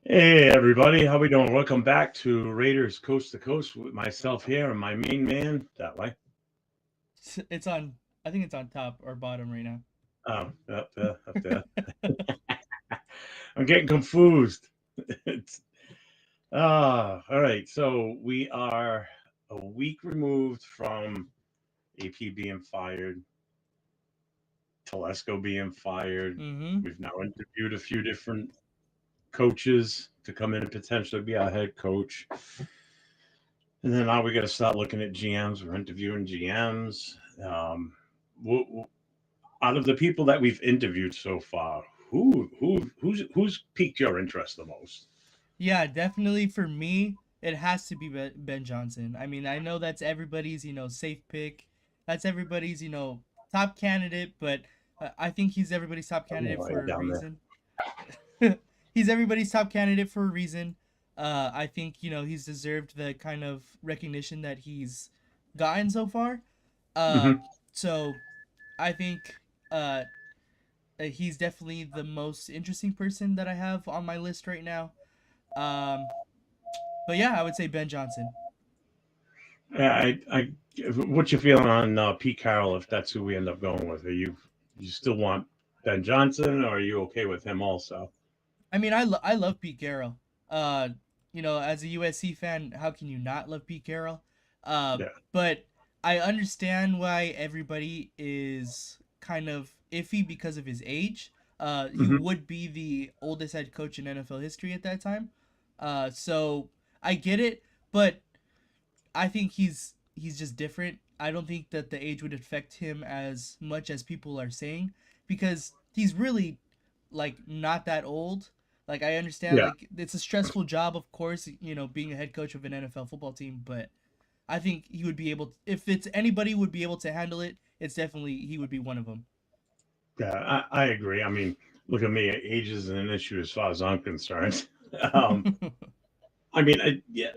Hey everybody, how we doing? Welcome back to Raiders Coast to Coast with myself here and my main man that way. It's on. I think it's on top or bottom right now. Up there. I'm getting confused. It's all right. So we are a week removed from AP being fired, Telesco being fired. Mm-hmm. We've now interviewed a few different coaches to come in and potentially be our head coach. And then now we got to start looking at GMs. We're interviewing GMs. Um, Out of the people that we've interviewed so far, who's piqued your interest the most? Yeah, definitely for me, it has to be Ben Johnson. I mean, I know that's everybody's safe pick. That's everybody's top candidate, but I think he's everybody's top I don't know candidate why for you're a down there. reason. He's everybody's top candidate for a reason. I think he's deserved the kind of recognition that he's gotten so far. Uh, Hmm. so I think uh he's definitely the most interesting person that I have on my list right now. Um, but yeah, I would say Ben Johnson. I, what's your feeling on Pete Carroll if that's who we end up going with? You still want Ben Johnson, or are you okay with him also? I mean, I love Pete Carroll. Uh, as a USC fan, how can you not love Pete Carroll? Yeah. But I understand why everybody is kind of iffy because of his age. He Hmm. would be the oldest head coach in NFL history at that time. So I get it, but I think he's just different. I don't think that the age would affect him as much as people are saying because he's really like not that old. Like I understand Yeah. like it's a stressful job of course, being a head coach of an NFL football team, but I think he would be able to, if it's anybody would be able to handle it, it's definitely he would be one of them. Yeah, I agree. I mean, look at me. Age isn't an issue as far as I'm concerned. um, I mean, yeah,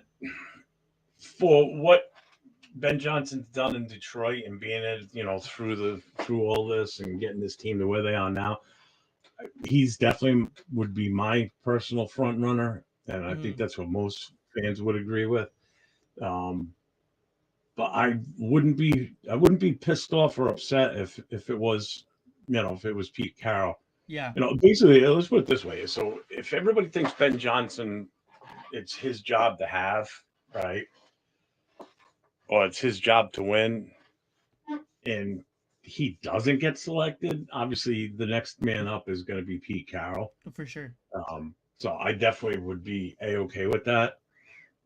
for what Ben Johnson's done in Detroit and being it, through all this and getting this team to where they are now, he's definitely would be my personal front runner, and I think Mhm. that's what most fans would agree with. Um, but I wouldn't be pissed off or upset if it was, if it was Pete Carroll. Yeah. Basically, let's put it this way: so if everybody thinks Ben Johnson, it's his job to have, right, or it's his job to win, and he doesn't get selected, obviously the next man up is going to be Pete Carroll. For sure. So I definitely would be a okay with that.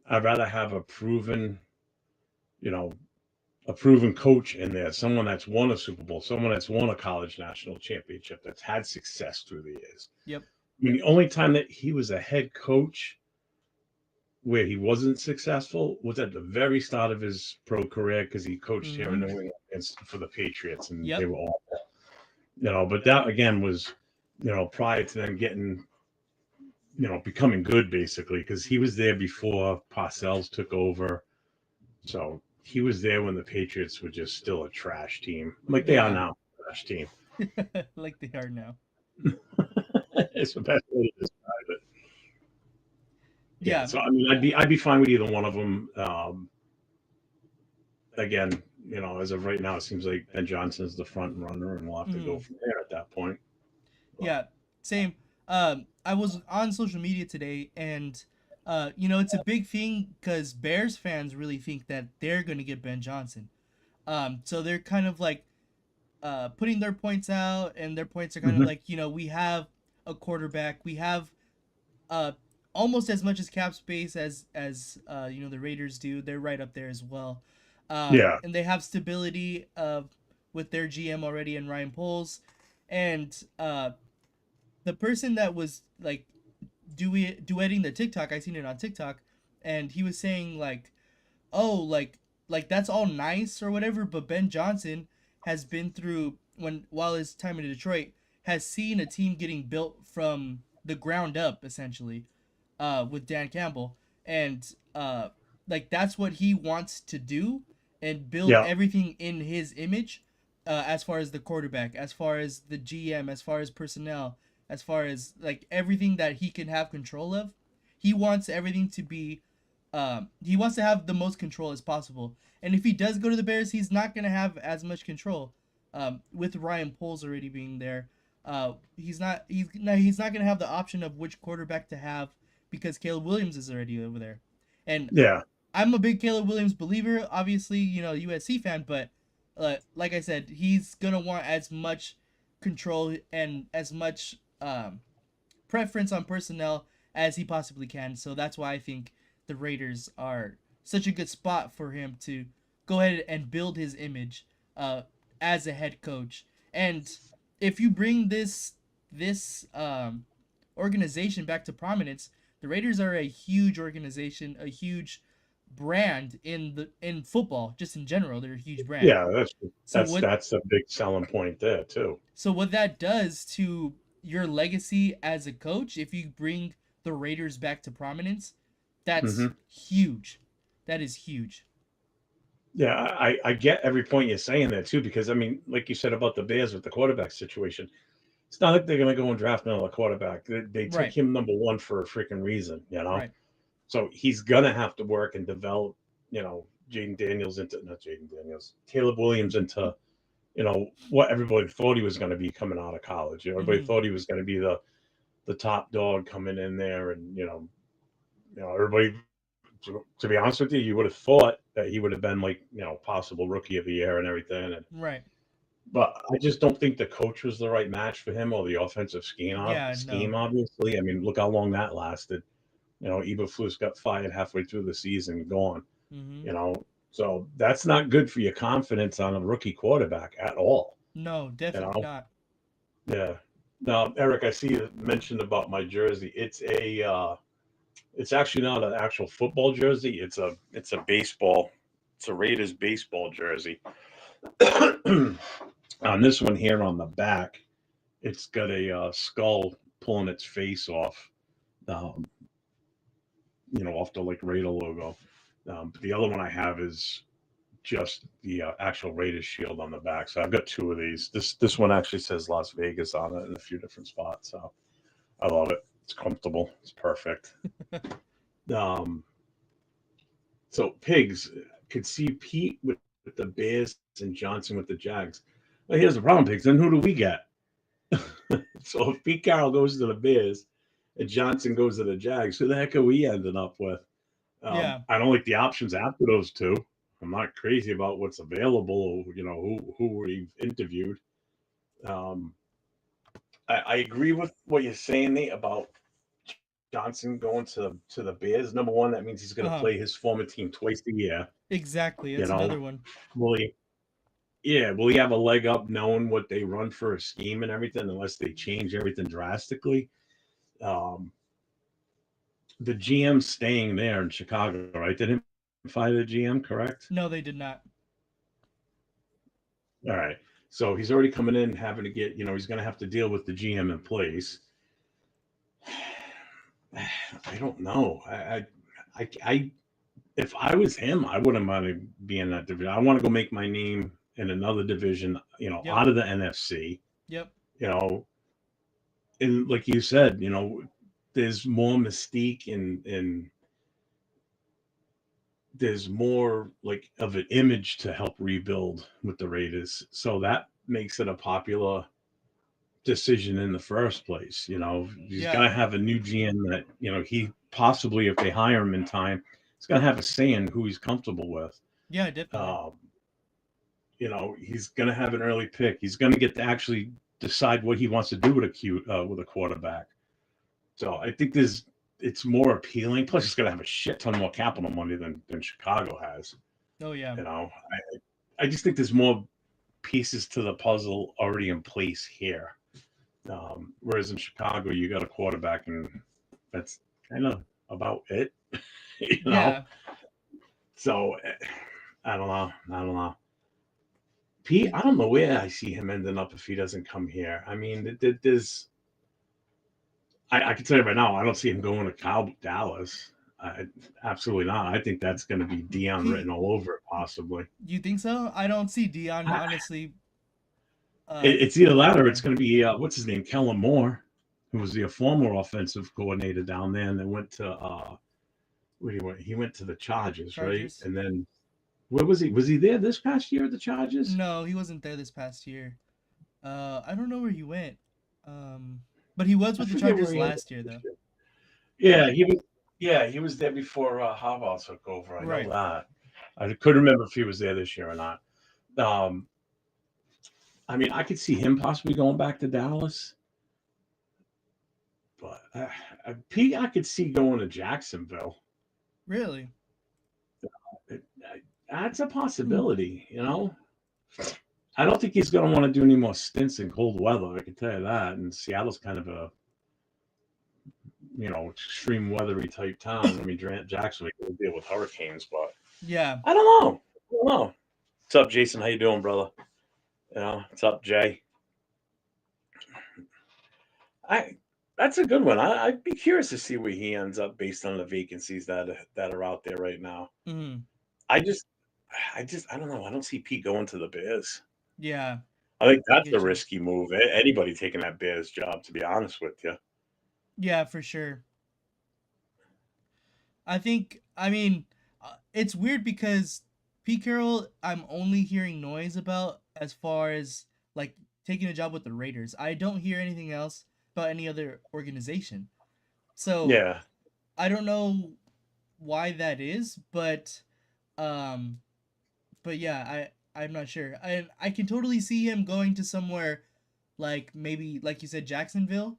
I'd rather have you know, a proven coach in there, someone that's won a Super Bowl, someone that's won a college national championship, that's had success through the years. Yep. I mean, the only time that he was a head coach where he wasn't successful was at the very start of his pro career because he coached here in Mhm. New England for the Patriots, and they Yep. were all, but that again was, prior to them getting, becoming good basically because he was there before Parcells took over. So he was there when the Patriots were just still a trash team, like they are Yeah. now, trash team. Like they are now. It's the best way to describe it. Yeah. Yeah. So I mean, I'd be fine with either one of them. Again, as of right now, it seems like Ben Johnson's the front runner, and we'll have to go Mhm. from there at that point. But Yeah, same. I was on social media today, and it's a big thing because Bears fans really think that they're gonna get Ben Johnson. So they're kind of like putting their points out, and their points are kind of Mhm. like, we have a quarterback, we have uh almost as much as cap space as the Raiders do. They're right up there as well. Yeah, And they have stability with their GM already in Ryan Poles, and the person that was like duetting the TikTok, I seen it on TikTok, and he was saying like, oh, like that's all nice or whatever, but Ben Johnson has been through when while his time in Detroit has seen a team getting built from the ground up essentially, with Dan Campbell, and like that's what he wants to do and build yeah, everything in his image, as far as the quarterback, as far as the GM, as far as personnel, as far as like everything that he can have control of. he wants everything to be, he wants to have the most control as possible. And if he does go to the Bears, he's not gonna have as much control. With Ryan Poles already being there, he's not gonna have the option of which quarterback to have because Caleb Williams is already over there. And Yeah. I'm a big Caleb Williams believer, obviously, USC fan, but like I said, he's gonna want as much control and as much preference on personnel as he possibly can. So that's why I think the Raiders are such a good spot for him to go ahead and build his image as a head coach. And if you bring this organization back to prominence, the Raiders are a huge organization, a huge brand in football, just in general. They're a huge brand. Yeah, that's So that's what that's a big selling point there too. so what that does to your legacy as a coach, if you bring the Raiders back to prominence, that's Hmm. huge. That is huge. Yeah, I get every point you're saying there too, because I mean, like you said about the Bears with the quarterback situation, it's not like they're gonna go and draft another quarterback. They took Right. him number one for a freaking reason, you know. Right. So he's gonna have to work and develop, Jaden Daniels into not Jaden Daniels, Caleb Williams into, what everybody thought he was going to be coming out of college. Everybody Mhm. thought he was going to be the top dog coming in there, and everybody. To be honest with you, you would have thought that he would have been like possible rookie of the year and everything, and Right. but I just don't think the coach was the right match for him or the offensive scheme. Yeah, Scheme, no. obviously. I mean, look how long that lasted. Eberflus got fired halfway through the season, gone. Mhm. You know, so that's not good for your confidence on a rookie quarterback at all. No, You definitely know, not. yeah. Now, Eric, I see you mentioned about my jersey. It's actually not an actual football jersey. It's a baseball. It's a Raiders baseball jersey. On this one here on the back, it's got a skull pulling its face off. Um, off the like Raider logo. But the other one I have is just the actual Raiders shield on the back. So I've got two of these. This one actually says Las Vegas on it in a few different spots. So I love it. It's comfortable. It's perfect. Um, so pigs could see Pete with the Bears and Johnson with the Jags. Well, here's the problem, pigs. Then who do we get? So if Pete Carroll goes to the Bears and Johnson goes to the Jags, who the heck are we ending up with? Yeah. I don't like the options after those two. I'm not crazy about what's available. Who we've interviewed. Um, I agree with what you're saying, Nate, about Johnson going to the Bears. Number one, that means he's going to Uh-huh. play his former team twice a year. Exactly. You That's know, another one. will he? Yeah, will he have a leg up knowing what they run for a scheme and everything, unless they change everything drastically? Um, the GM staying there in Chicago, right? They didn't fire the GM, correct? No, they did not. All right. So he's already coming in having to get, he's going to have to deal with the GM in place. I don't know. I if I was him, I wouldn't want to be in that division. I want to go make my name in another division, Yep. out of the NFC, Yep. you know, and like you said, there's more mystique and there's more like of an image to help rebuild with the Raiders. So that makes it a popular decision in the first place. He's got Yeah. to have a new GM that, he possibly, if they hire him in time, he's going to have a say in who he's comfortable with. Yeah, definitely. Um, he's going to have an early pick. He's going to get to actually decide what he wants to do with with a quarterback. So I think it's more appealing. Plus, he's going to have a shit ton more capital money than Chicago has. Oh yeah. I just think there's more pieces to the puzzle already in place here. Whereas in Chicago, you got a quarterback, and that's kind of about it, you know. Yeah. So I don't know. I don't know. Pete, I don't know where I see him ending up if he doesn't come here. I mean, there's. I can tell you right now, I don't see him going to Dallas. Absolutely not. I think that's going to be Dion He written all over it, possibly. You think so? I don't see Dion I, honestly it's either that going or it's there. going to be what's his name, Kellen Moore. who was the former offensive coordinator down there, and then went to where he went. He went to the Chargers, right? Chargers. And then where was he? Was he there this past year at the Chargers? No, he wasn't there this past year. I don't know where he went. But he was I with the forget where Chargers he ended last year, up. though. Yeah, he was. Yeah, he was there before Harbaugh took over. I know Right. that. I couldn't remember if he was there this year or not. Um, I mean, I could see him possibly going back to Dallas, but Pete, I could see going to Jacksonville. Really? It, that's a possibility, you know. I don't think he's going to want to do any more stints in cold weather. I can tell you that. And Seattle's kind of a extreme weathery type town. I mean, Jacksonville will deal with hurricanes, but Yeah. I don't know. I don't know. What's up, Jason? How you doing, brother? What's up, Jay? That's a good one. I'd be curious to see where he ends up based on the vacancies that are out there right now. Mm-hmm. I just, I don't know. I don't see Pete going to the Bears. Yeah. I think I that's get a you. risky move. Anybody taking that Bears job, to be honest with you. Yeah, for sure. I mean, it's weird because Pete Carroll, I'm only hearing noise about as far as like taking a job with the Raiders. I don't hear anything else about any other organization. So Yeah. I don't know why that is, um, but yeah, I'm not sure. I can totally see him going to somewhere like maybe like you said Jacksonville.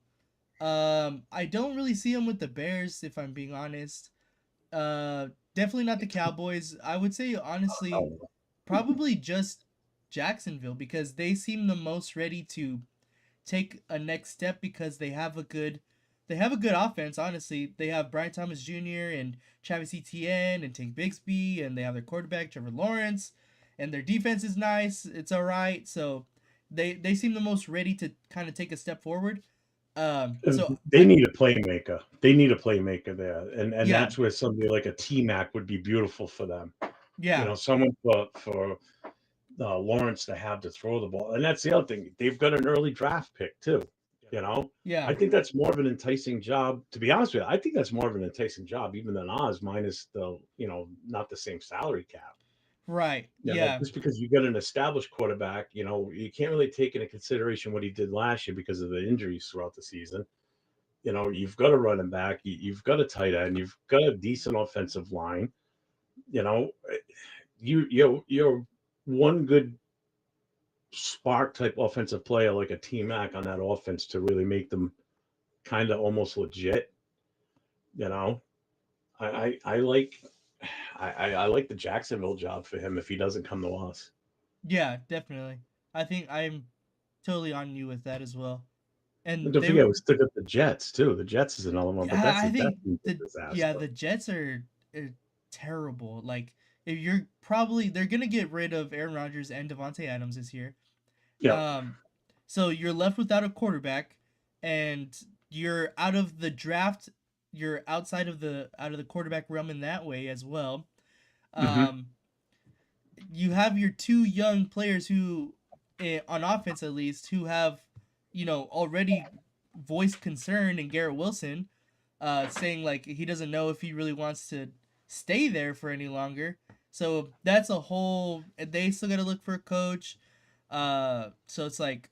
I don't really see him with the Bears if I'm being honest. Definitely not the Cowboys. I would say honestly, Oh, probably just Jacksonville because they seem the most ready to take a next step because they have a good offense. Honestly, they have Brian Thomas Jr. and Travis Etienne and Tank Bixby, and they have their quarterback Trevor Lawrence, and their defense is nice. It's all right. So they seem the most ready to kind of take a step forward. So they need a playmaker. They need a playmaker there, and yeah, that's where somebody like a T-Mac would be beautiful for them. yeah, Someone for Lawrence to have to throw the ball, and that's the other thing. They've got an early draft pick too. yeah, I think that's more of an enticing job. To be honest with you, I think that's more of an enticing job even than Oz, minus the not the same salary cap. right, yeah, Just because you got an established quarterback, you can't really take into consideration what he did last year because of the injuries throughout the season. You've got a running back, you've got a tight end, you've got a decent offensive line. You know, you're one good spark type offensive player like a T Mac on that offense to really make them kind of almost legit. You know, I like I like the Jacksonville job for him if he doesn't come to us. yeah, definitely. I think I'm totally on you with that as well. And And don't forget, we still got the Jets too. The Jets is another one, but I think that's a disaster. the Jets are terrible. Like if they're gonna get rid of Aaron Rodgers and Devontae Adams this year. Yeah. Um, so you're left without a quarterback, and you're out of the draft. You're out of the quarterback realm in that way as well. Hmm. Um, you have your two young players who, on offense at least, who have, already voiced concern in Garrett Wilson, saying like he doesn't know if he really wants to stay there for any longer. So that's a whole. They still got to look for a coach. So it's like,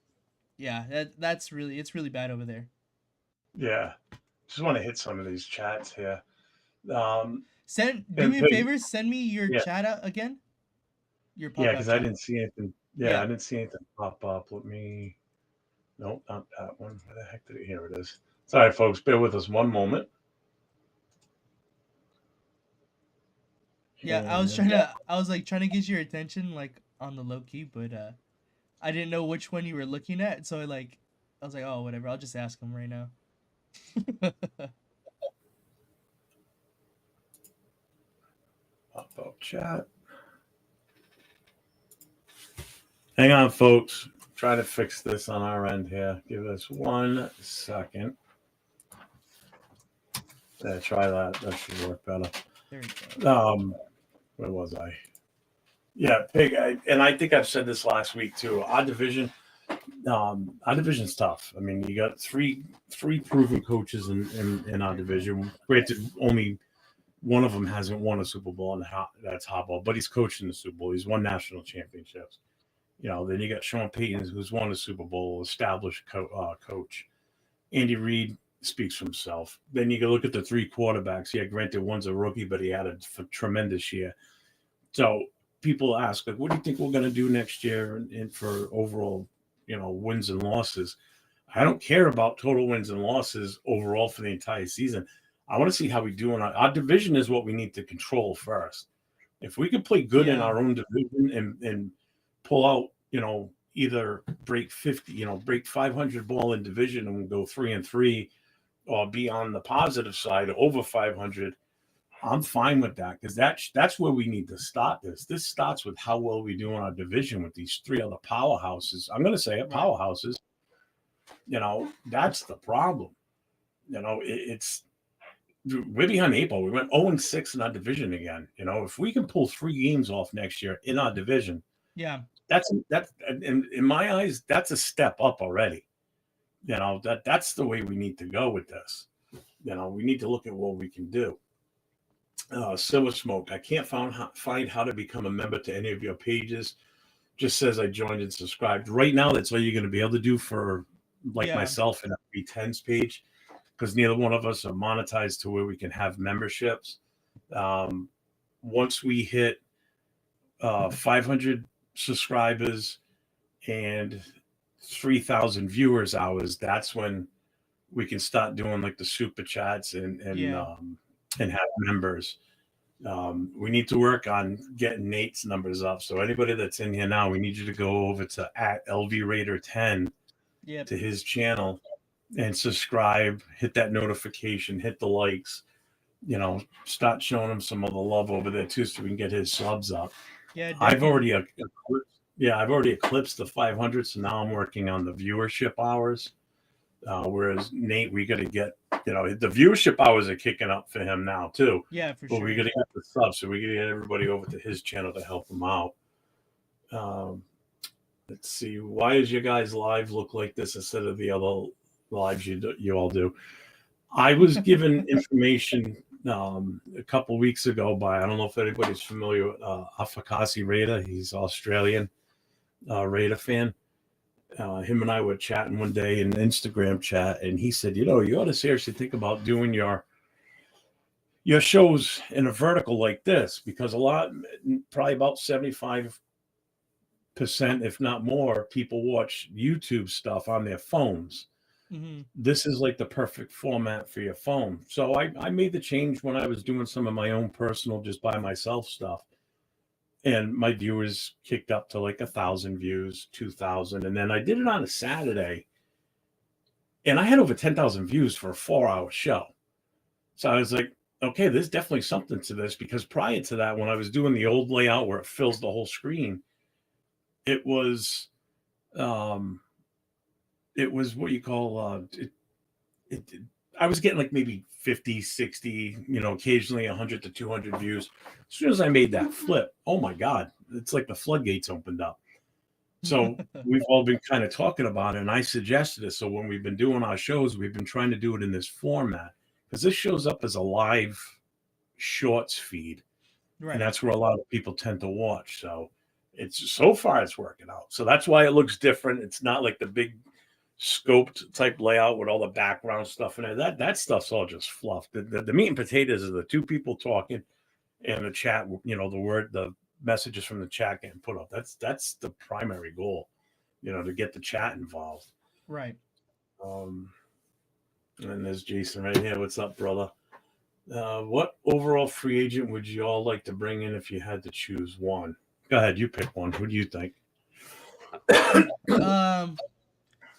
yeah, it's really bad over there. Yeah. Just want to hit some of these chats here. Um, Do and me a favor, send me your yeah, chat out again, your yeah, pop out because I chat. didn't see anything. Yeah, I Yeah, didn't see anything pop up. Let me. Nope, not that one. Where the heck did it? Here it is. Sorry, folks. Bear with us one moment. yeah. And I was like trying to get your attention like on the low key, but I didn't know which one you were looking at, so I was like, oh, whatever. I'll just ask him right now. pop up chat. Hang on, folks. Try to fix this on our end here. Give us 1 second. Yeah, try that. That should work better. There we go. Where was I? Yeah, Pig. And I think I've said this last week too. Our division, Our division's tough. I mean, you got three proven coaches in our division. Granted, only one of them hasn't won a Super Bowl, and that's Harbaugh, but he's coached in the Super Bowl. He's won national championships. Then you got Sean Payton, who's won a Super Bowl, established coach. Andy Reid speaks for himself. Then you can look at the three quarterbacks. Yeah, granted, one's a rookie, but he had a tremendous year. So people ask, like, what do you think we're going to do next year and for overall, wins and losses? I don't care about total wins and losses overall for the entire season. I want to see how we do in our division is what we need to control first. If we could play good in our own division and pull out, either break 50, break 500 ball in division and go 3-3, or be on the positive side over 500, I'm fine with that, because that's where we need to start this. This starts with how well we do in our division with these three other powerhouses. I'm going to say it, powerhouses. That's the problem. It's we're behind 8 ball. We went 0-6 in our division again. If we can pull 3 games off next year in our division, that's in my eyes, that's a step up already. That's the way we need to go with this. We need to look at what we can do. Silver Smoke, I can't find how to become a member to any of your pages. Just says I joined and subscribed. Right now, that's all you're going to be able to do for myself and B10's page, because neither one of us are monetized to where we can have memberships. Once we hit 500 subscribers and 3,000 viewers hours, that's when we can start doing like the super chats and have members. We need to work on getting Nate's numbers up. So anybody that's in here now, we need you to go over to @LVRaider10 to his channel and subscribe, hit that notification, hit the likes, start showing him some of the love over there too, so we can get his subs up. Yeah, I've already eclipsed the 500, so now I'm working on the viewership hours. Whereas Nate, we got to get, the viewership hours are kicking up for him now too. Yeah, for but sure. We got to get the subs, so we got to get everybody over to his channel to help him out. Let's see, why does your guys' live look like this instead of the other lives you all do? I was given information a couple weeks ago by, I don't know if anybody's familiar with Afakasi Raider. He's Australian Raider fan. Him and I were chatting one day in Instagram chat, and he said, you ought to seriously think about doing your shows in a vertical like this, because probably about 75%, if not more, people watch YouTube stuff on their phones. Mm-hmm. This is like the perfect format for your phone. So I made the change when I was doing some of my own personal, just by myself stuff. And my viewers kicked up to like 1,000 views, 2,000. And then I did it on a Saturday, and I had over 10,000 views for a 4-hour show. So I was like, okay, there's definitely something to this, because prior to that, when I was doing the old layout where it fills the whole screen, it was what you call, I was getting like maybe 50, 60, occasionally 100 to 200 views. As soon as I made that flip, oh my God, it's like the floodgates opened up. So we've all been kind of talking about it, and I suggested it. So when we've been doing our shows, we've been trying to do it in this format, because this shows up as a live shorts feed. Right. And that's where a lot of people tend to watch. So so far it's working out. So that's why it looks different. It's not like the big scoped type layout with all the background stuff in it. That stuff's all just fluff. The meat and potatoes are the two people talking, and the chat, the messages from the chat getting put up. That's the primary goal, to get the chat involved. Right. And there's Jason right here. What's up, brother? What overall free agent would you all like to bring in if you had to choose one? Go ahead, you pick one. Who do you think?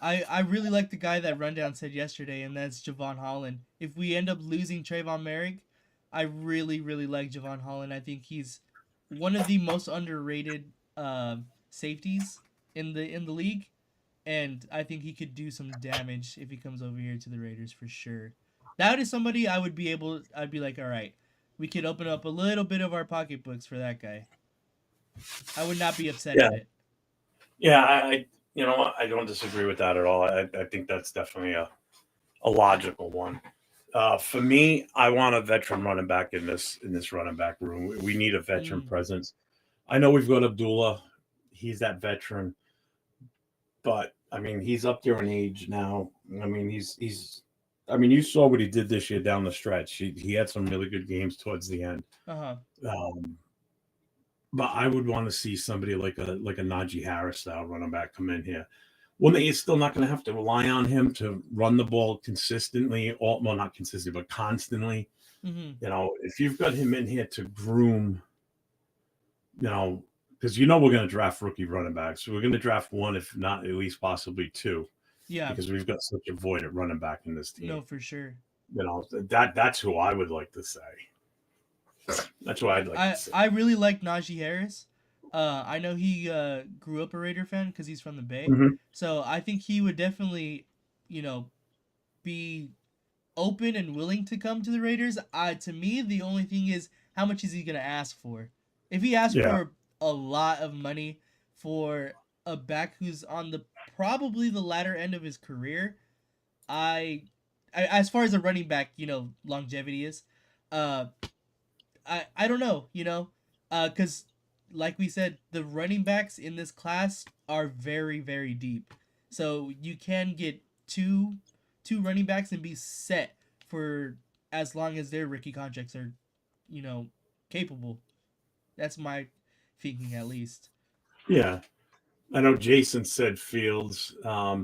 I really like the guy that Rundown said yesterday, and that's Javon Holland. If we end up losing Trayvon Merrick, I really, really like Javon Holland. I think he's one of the most underrated safeties in the league, and I think he could do some damage if he comes over here to the Raiders for sure. That is somebody I'd be like, all right, we could open up a little bit of our pocketbooks for that guy. I would not be upset at it. Yeah, You know what? I don't disagree with that at all. I think that's definitely a logical one. For me, I want a veteran running back in this running back room. We need a veteran Mm, presence. I know we've got Abdullah. He's that veteran, but I mean, he's up there in age now. I mean, he's. I mean, you saw what he did this year down the stretch. He had some really good games towards the end. uh-huh. Um, but I would want to see somebody like a Najee Harris style running back come in here. One that you're still not going to have to rely on him to run the ball consistently, or well, not consistently, but constantly. Mm-hmm. You know, if you've got him in here to groom, you know, because we're going to draft rookie running backs. So we're going to draft one, if not at least possibly two, Yeah, because we've got such a void at running back in this no, team. for sure. You know, that's who I would like to say. That's what I'd like to say. I really like Najee Harris. I know he grew up a Raider fan because he's from the Bay, Mhm. so I think he would definitely, you know, be open and willing to come to the Raiders. To me, the only thing is how much is he gonna ask for? If he asks Yeah, for a lot of money for a back who's on the probably the latter end of his career, I, as far as a running back, longevity is, uh, I don't know, because like we said, the running backs in this class are very very deep, so you can get two running backs and be set for as long as their rookie contracts are, you know, capable. That's my thinking at least. yeah. I know Jason said Fields. I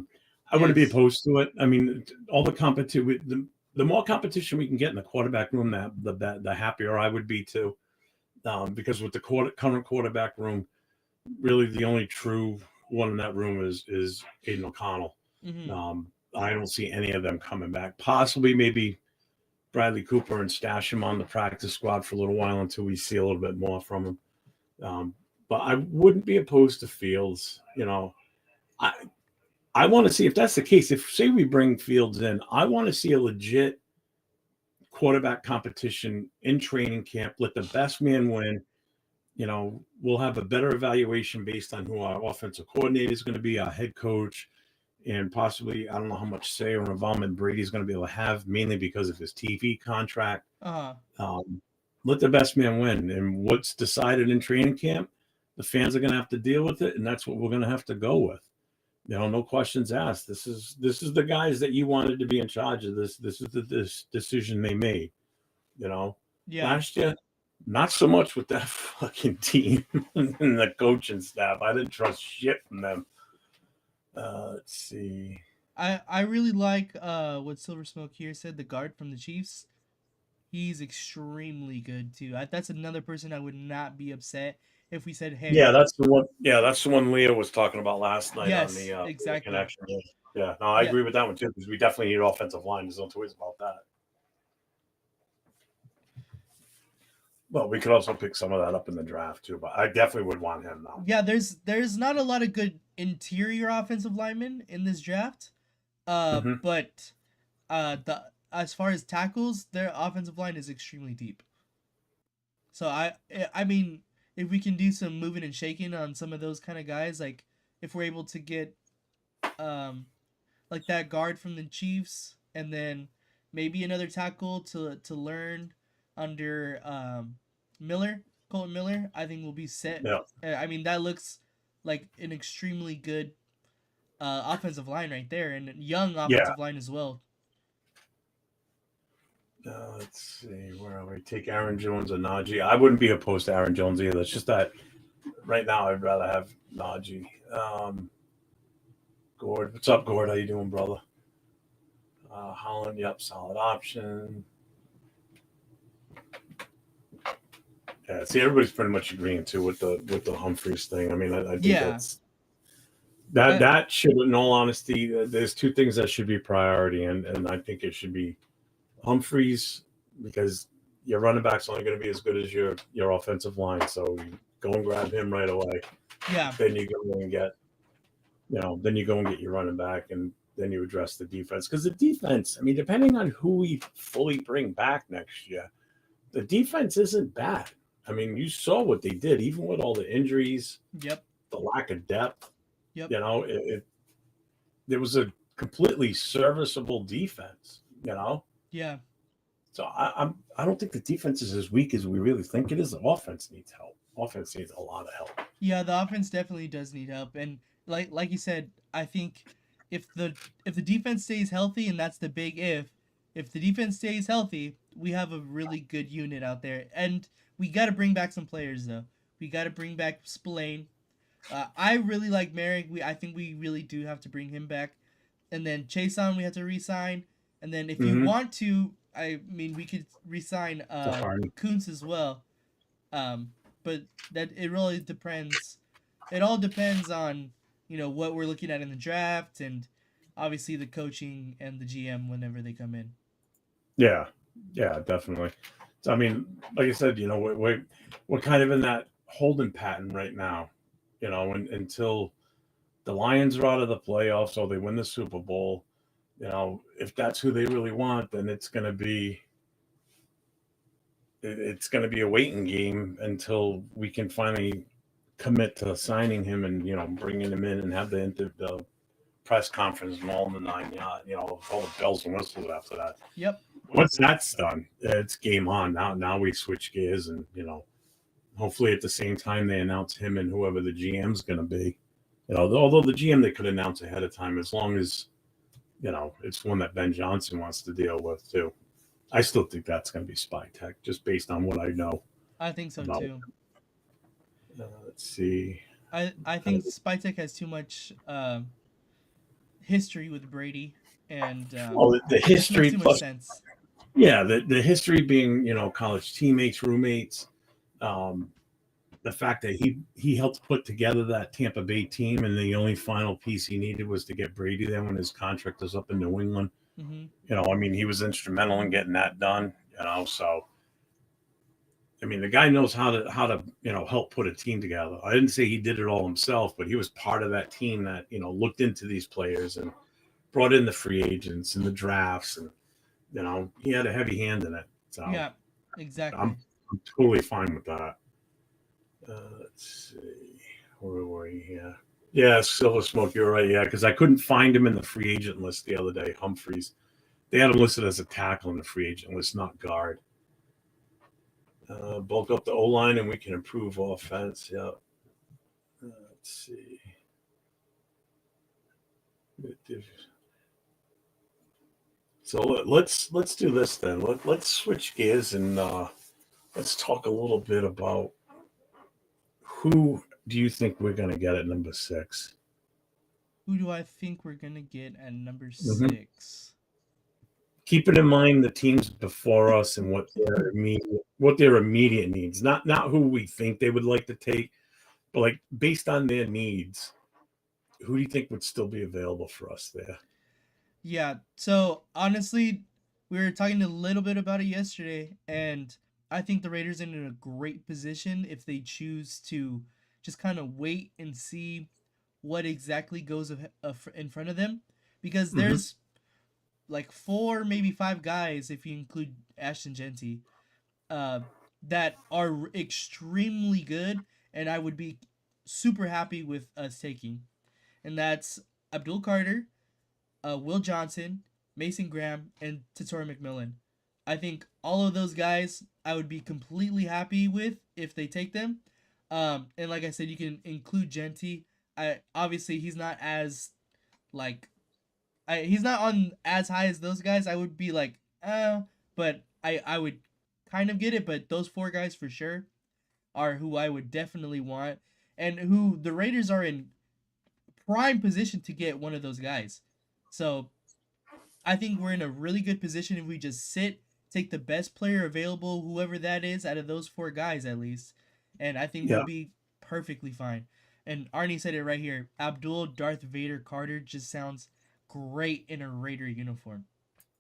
wouldn't be Yes. opposed to it. I mean, all the competition, the more competition we can get in the quarterback room, the happier I would be too. Because with the current quarterback room, really the only true one in that room is Aiden O'Connell. Mm-hmm. I don't see any of them coming back. Possibly maybe Bradley Cooper and stash him on the practice squad for a little while until we see a little bit more from him. Um, but I wouldn't be opposed to Fields. I I want to see if that's the case. If say we bring Fields in, I want to see a legit quarterback competition in training camp. Let the best man win. We'll have a better evaluation based on who our offensive coordinator is going to be, our head coach, and possibly I don't know how much say or involvement Brady's going to be able to have, mainly because of his TV contract. Uh-huh. Um, Let the best man win, and what's decided in training camp, the fans are going to have to deal with it, and that's what we're going to have to go with. No questions asked. This is the guys that you wanted to be in charge of this. This is this decision they made. You know, Yeah. Last year, not so much with that fucking team and the coaching staff. I didn't trust shit from them. Let's see. I really like what Silver Smoke here said, the guard from the Chiefs. He's extremely good too. That's another person I would not be upset if we said, "Hey, Yeah, that's the one. Yeah, that's the one Leah was talking about last night on yes, the exactly." connection. Yeah, no, I Yeah. agree with that one too because we definitely need offensive line. There's no two ways about that. Well, we could also pick some of that up in the draft too, but I definitely would want him now. Yeah, there's not a lot of good interior offensive linemen in this draft. Hmm. But the as far as tackles, their offensive line is extremely deep. So I mean, if we can do some moving and shaking on some of those kind of guys, like if we're able to get um like that guard from the Chiefs, and then maybe another tackle to learn under Miller, Colton Miller, I think we'll be set. Yeah. I mean, that looks like an extremely good offensive line right there, and young Yeah. offensive line as well. Let's see. Where are we? Take Aaron Jones or Najee. I wouldn't be opposed to Aaron Jones either. It's just that right now I'd rather have Najee. Gord, what's up, Gord? How you doing, brother? Holland, yep, solid option. Yeah, see, everybody's pretty much agreeing too with the Humphreys thing. I mean, I think Yeah, that should, in all honesty, there's two things that should be priority, and I think it should be Humphreys because your running back's only going to be as good as your offensive line. So you go and grab him right away. yeah, Then you go and get, then you go and get your running back, and then you address the defense because the defense. I mean, depending on who we fully bring back next year, the defense isn't bad. I mean, you saw what they did, even with all the injuries, yep. the lack of depth. Yep. You know, there was a completely serviceable defense. You know, Yeah. so I don't think the defense is as weak as we really think it is. The offense needs help. Offense needs a lot of help. Yeah, the offense definitely does need help, and like you said, I think if the defense stays healthy, and that's the big if the defense stays healthy, we have a really good unit out there, and we got to bring back some players though. We got to bring back Spillane. I really like Merrick. I think we really do have to bring him back, and then Chason we have to re-sign, and then if you Mm-hmm. want to, I mean, we could re-sign The Harden. Kuntz as well. Um, but that it really depends. It all depends on what we're looking at in the draft, and obviously the coaching and the GM whenever they come in. Yeah, yeah, definitely. So, I mean, like I said, you know, we're kind of in that holding pattern right now. You know, until the Lions are out of the playoffs or they win the Super Bowl. You know, if that's who they really want, then it's going to be a waiting game until we can finally commit to signing him and bringing him in and have the press conference and all in the 9 yards. You know, all the bells and whistles after that. Yep. Once that's done, it's game on. Now we switch gears and hopefully at the same time they announce him and whoever the GM's going to be. You know, although the GM they could announce ahead of time as long as it's one that Ben Johnson wants to deal with too. I still think that's going to be Spytek, just based on what I know I think so about. too. Let's see. I think Spytek has too much history with Brady, and Well, the it just makes history too much plus, sense. yeah, the history being college teammates, roommates, um, the fact that he helped put together that Tampa Bay team, and the only final piece he needed was to get Brady there when his contract was up in New England. Hmm. I mean, he was instrumental in getting that done. So I mean, the guy knows how to help put a team together. I didn't say he did it all himself, but he was part of that team that looked into these players and brought in the free agents and the drafts, and he had a heavy hand in it. So Yeah, exactly. I'm totally fine with that. Let's see, where were we here? Yeah, Silver Smoke. You're right. Yeah, because I couldn't find him in the free agent list the other day. Humphreys. They had him listed as a tackle in the free agent list, not guard. Bulk up the O line and we can improve offense. Yeah. Let's see. So let's do this then. Let's switch gears and let's talk a little bit about who do you think we're going to get at number 6? Who do I think we're gonna get at number Mm-hmm. 6? Keeping in mind the teams before us and what their immediate needs, not who we think they would like to take, but like based on their needs, who do you think would still be available for us there? Yeah. So honestly, we were talking a little bit about it yesterday, and I think the Raiders are in a great position if they choose to just kind of wait and see what exactly goes in front of them, because Mm-hmm. there's like four, maybe five guys if you include Ashton Genty, uh, that are extremely good, and I would be super happy with us taking, and that's Abdul Carter, Will Johnson, Mason Graham, and Tatori McMillan. I think all of those guys I would be completely happy with if they take them. And like I said, you can include Genty. I obviously he's not as like he's not on as high as those guys. I would be like, but I would kind of get it. But those four guys for sure are who I would definitely want, and who the Raiders are in prime position to get one of those guys. So I think we're in a really good position if we just sit, take the best player available, whoever that is, out of those four guys at least, and I think we'll Yeah. be perfectly fine. And Arnie said it right here. Abdul Darth Vader Carter just sounds great in a Raider uniform.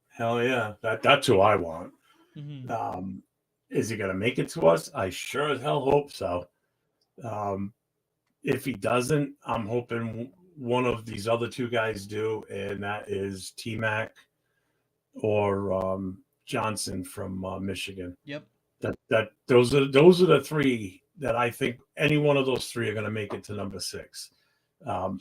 Hell yeah, that's who I want. Hmm. Um, is he going to make it to us? I sure as hell hope so. Um, if he doesn't, I'm hoping one of these other two guys do, and that is T Mac or Johnson from Michigan. Yep. Those are the three that I think any one of those three are going to make it to number 6. Um,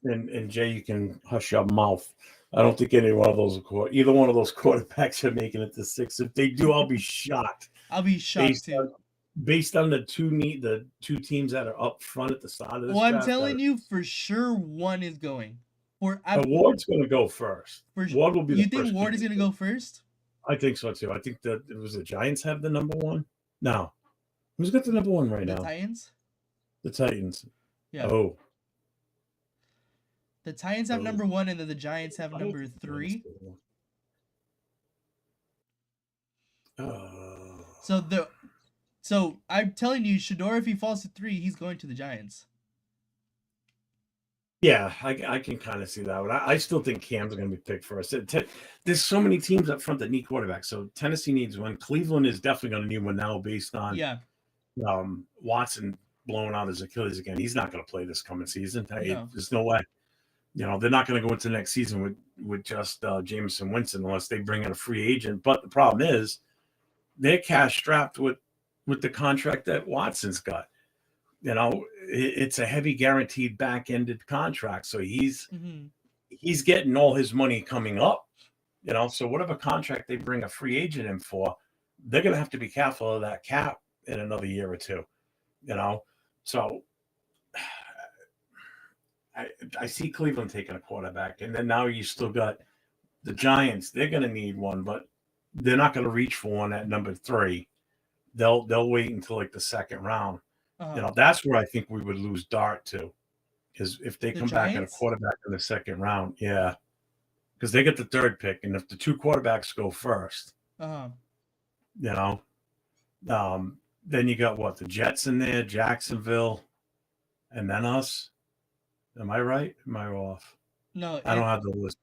and Jay, you can hush your mouth. I don't think either one of those quarterbacks are making it to 6. If they do, I'll be shocked. I'll be shocked Based too. on the two teams that are up front at the start of this Well, I'm draft. telling you for sure one is going. Ward's going to go first. Ward will be you the think first. Ward is going to go first? I think so too. I think that it was the Giants have the number 1. No, who's got the number 1 right The now? Titans? The Titans. Yeah. Oh. The Titans have number 1 and then the Giants have number 3. So I'm telling you, Shador, if he falls to 3, he's going to the Giants. Yeah, I can kind of see that. But I still think Cam's going to be picked first. There's so many teams up front that need quarterbacks. So Tennessee needs one. Cleveland is definitely going to need one now based on Watson blowing out his Achilles again. He's not going to play this coming season. There's no way. They're not going to go into the next season with just Jameson Winston unless they bring in a free agent. But the problem is they're cash strapped with the contract that Watson's got. It's a heavy guaranteed back-ended contract. So he's getting all his money coming up. So whatever contract they bring a free agent in for, they're going to have to be careful of that cap in another year or two. So I see Cleveland taking a quarterback, and then now you still got the Giants. They're going to need one, but they're not going to reach for one at number 3. They'll wait until like the second round. That's where I think we would lose Dart to, is if they come back at a quarterback in the second round. Yeah, because they get the 3rd pick, and if the 2 quarterbacks go first, then you got the Jets in there, Jacksonville, and then us. Am I right? Am I off? No, I don't have the list.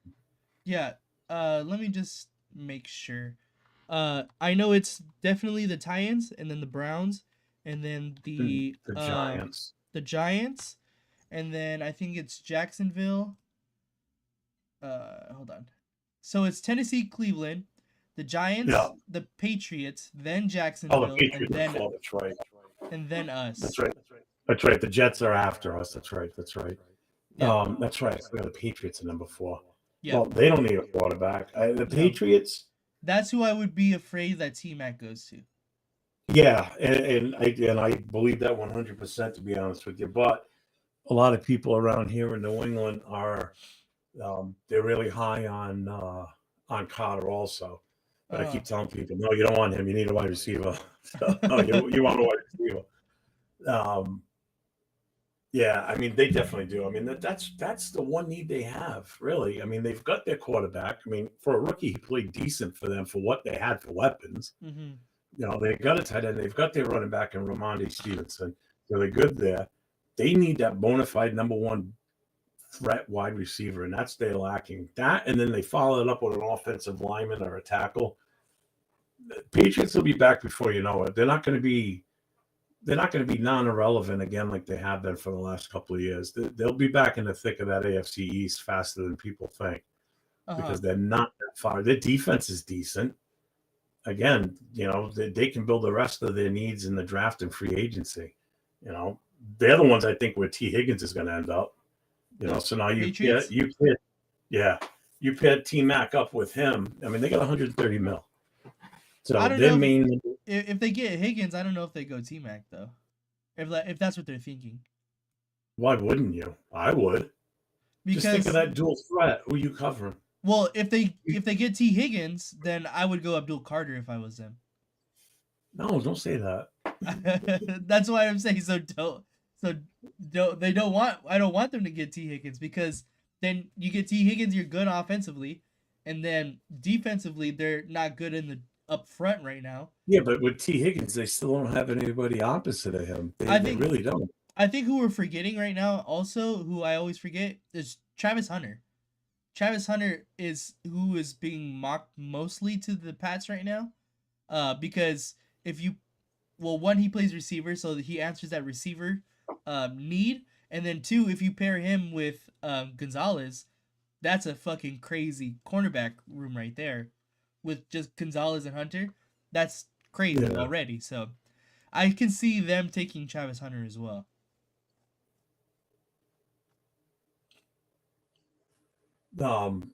Yeah. Let me just make sure. I know it's definitely the Titans, and then the Browns, and then the Giants. The Giants, and then I think it's Jacksonville. Hold on. So it's Tennessee, Cleveland, the Giants, the Patriots, then Jacksonville, and then that's right. And then us. That's right. The Jets are after us. That's right. Yeah. That's right. We got the Patriots at number 4. Yeah. Well, they don't need a quarterback. The Patriots. That's who I would be afraid that T-Mac goes to. Yeah, and I believe that 100%, to be honest with you. But a lot of people around here in New England are they're really high on Carter also. But I keep telling people, no, you don't want him. You need a wide receiver. You want a wide receiver. Yeah, I mean, they definitely do. I mean, that's the one need they have, really. I mean, they've got their quarterback. I mean, for a rookie, he played decent for them for what they had for weapons. They got a tight end. They've got their running back in Ramondre Stevenson. So they're good there. They need that bona fide number 1 threat wide receiver, and that's they're lacking. That, and then they follow it up with an offensive lineman or a tackle. The Patriots will be back before you know it. They're not going to be non-irrelevant again like they have been for the last couple of years. They'll be back in the thick of that AFC East faster than people think because they're not that far. Their defense is decent. Again, they can build the rest of their needs in the draft and free agency. They're the ones I think where T. Higgins is going to end up. So now you pair T-Mac up with him. I mean, they got 130 mil. So I don't know if they get Higgins, I don't know if they go T-Mac though. If that's what they're thinking. Why wouldn't you? I would. Because just think of that dual threat. Who you covering? Well, if they get T. Higgins, then I would go Abdul Carter if I was them. No, don't say that. That's why I'm saying I don't want them to get T. Higgins because then you get T. Higgins, you're good offensively, and then defensively they're not good in the up front right now. Yeah, but with T. Higgins, they still don't have anybody opposite of him. They really don't. I think who we're forgetting right now, also, who I always forget, is Travis Hunter. Travis Hunter is who is being mocked mostly to the Pats right now. Because one, he plays receiver, so he answers that receiver need. And then 2, if you pair him with Gonzalez, that's a fucking crazy cornerback room right there. With just Gonzalez and Hunter, that's crazy already. So I can see them taking Travis Hunter as well. Um,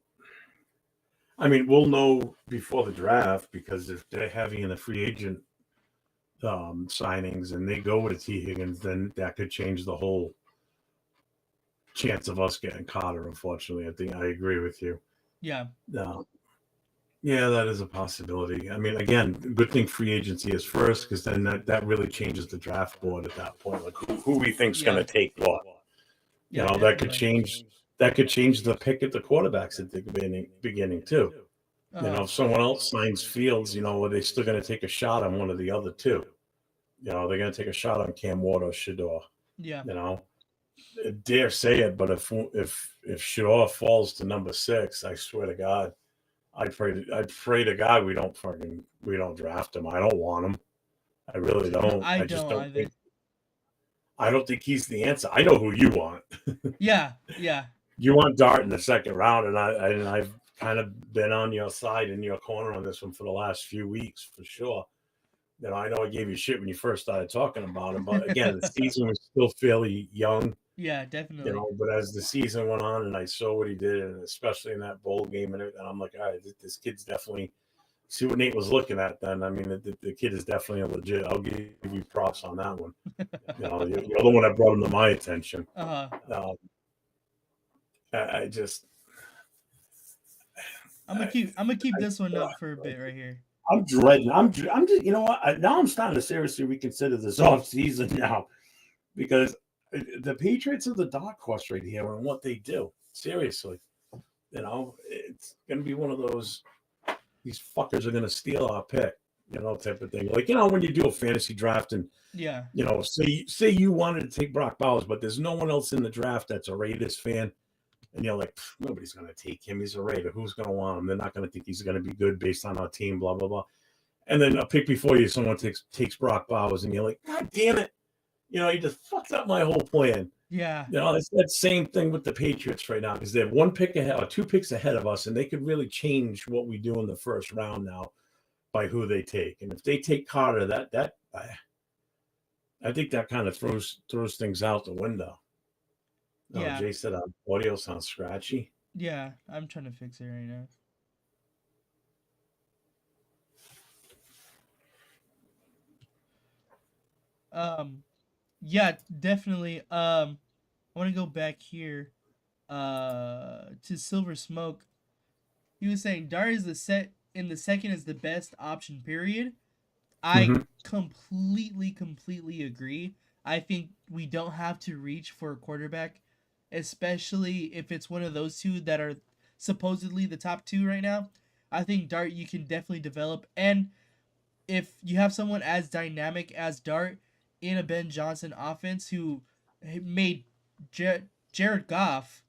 I mean, we'll know before the draft because if they're heavy in the free agent signings and they go with T. Higgins, then that could change the whole chance of us getting Carter. Unfortunately, I think I agree with you. Yeah. Um, yeah, that is a possibility. I mean, again, good thing free agency is first because then that really changes the draft board at that point. Like who we think's going Yeah. to take what. You Yeah, know, that could definitely. change. That could change the pick at the quarterbacks at the beginning too. You Uh-huh. know, if someone else signs Fields, you know, are they still going to take a shot on one of the other two? You know, they're going to take a shot on Cam Ward or Shador. Yeah. You know, I dare say it, but if Shador falls to number 6, I swear to God, I pray to God we don't draft him. I don't want him. I really don't. I I just don't don't think either. I don't think he's the answer. I know who you want. Yeah. Yeah. You want Dart in the second round, and I've kind of been on your side in your corner on this one for the last few weeks for sure. You know, I know I gave you shit when you first started talking about him, but again, the season was still fairly young, Yeah, you definitely. know. But as the season went on, and I saw what he did, and especially in that bowl game, and I'm like, all right, this kid's definitely see what Nate was looking at. Then I mean, the kid is definitely a legit. I'll give you props on that one. You know, you're the one that brought him to my attention. Uh-huh. Um, I just I'm gonna keep this one up for a bit right here. I'm dreading. I'm just, you know what? Now I'm starting to seriously reconsider this off season now because the Patriots are the dark horse right here on what they do. Seriously, you know, it's going to be one of those. These fuckers are going to steal our pick, you know, type of thing. Like, you know, when you do a fantasy draft and Yeah. you know, say you wanted to take Brock Bowers, but there's no one else in the draft that's a Raiders fan. And you're like, nobody's going to take him. He's a Raider. Who's going to want him? They're not going to think he's going to be good based on our team, blah, blah, blah. And then a pick before you, someone takes Brock Bowers, and you're like, God damn it. You know, you just fucked up my whole plan. Yeah. You know, it's that same thing with the Patriots right now because they have one pick ahead or 2 picks ahead of us, and they could really change what we do in the first round now by who they take. And if they take Carter, I think that kind of throws things out the window. Oh, Yeah. Jay said our audio sounds scratchy. Yeah. I'm trying to fix it right now. Yeah, definitely. I want to go back here to Silver Smoke. He was saying Dart is the set in the second is the best option, period. I Mm-hmm. completely agree. I think we don't have to reach for a quarterback, especially if it's one of those two that are supposedly the top two right now. I think Dart you can definitely develop, and if you have someone as dynamic as Dart in a Ben Johnson offense who made Jared Goff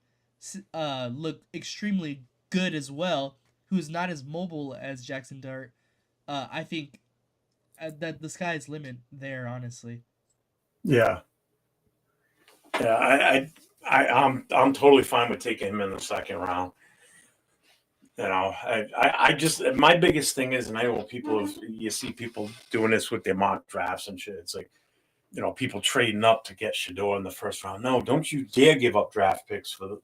look extremely good as well, who's not as mobile as Jackson Dart, I think that the sky's limit there, honestly. Yeah. Yeah, I'm totally fine with taking him in the second round. You know, I just my biggest thing is, and I know you see people doing this with their mock drafts and shit. It's like, you know, people trading up to get Shador in the first round. No, don't you dare give up draft picks for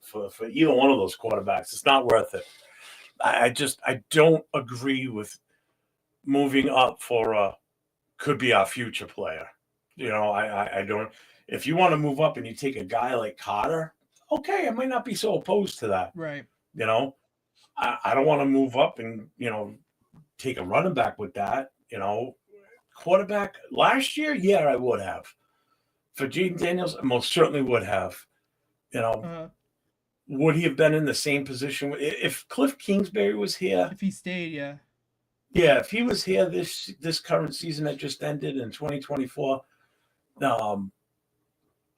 either one of those quarterbacks. It's not worth it. I don't agree with moving up for could be our future player. You know, I don't. If you want to move up and you take a guy like Carter, okay, I might not be so opposed to that. Right. You know, I don't want to move up and take a running back with that. You know, quarterback last year, yeah, I would have. For Jaden Daniels, I most certainly would have. You know, Uh, would he have been in the same position if Cliff Kingsbury was here? if he stayed, yeah. Yeah, if he was here this current season that just ended in 2024, um,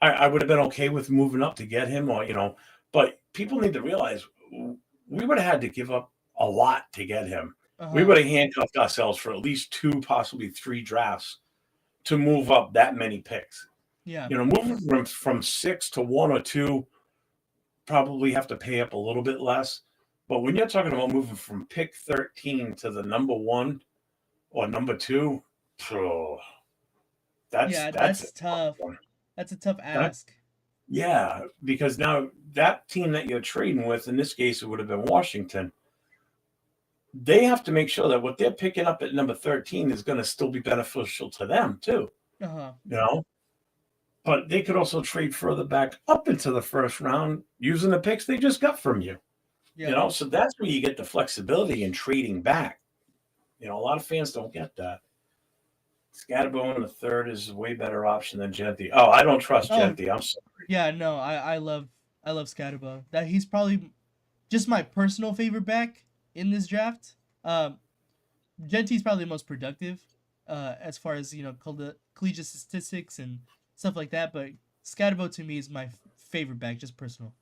I would have been okay with moving up to get him, or But people need to realize we would have had to give up a lot to get him. We Uh-huh. would have handcuffed ourselves for at least 2, possibly 3 drafts to move up that many picks. Yeah. Moving from 6 to 1 or 2, probably have to pay up a little bit less. But when you're talking about moving from pick 13 to the number 1 or number 2, oh, that's Yeah, that's a that's tough tough. one. That's a tough That ask. Yeah, because now that team that you're trading with, in this case, it would have been Washington. They have to make sure that what they're picking up at number 13 is going to still be beneficial to them too. Uh-huh. You know, but they could also trade further back up into the first round using the picks they just got from you. You Yeah. know, so that's where you get the flexibility in trading back. You know, a lot of fans don't get that. Scatterbo in the third is a way better option than Genti. Oh, I don't trust Oh, Genti. I'm sorry. yeah, no, I love Scatterbo. That he's probably just my personal favorite back in this draft. Um Genti's probably the most productive as far as, collegiate statistics and stuff like that, but Scatterbo to me is my favorite back, just personal.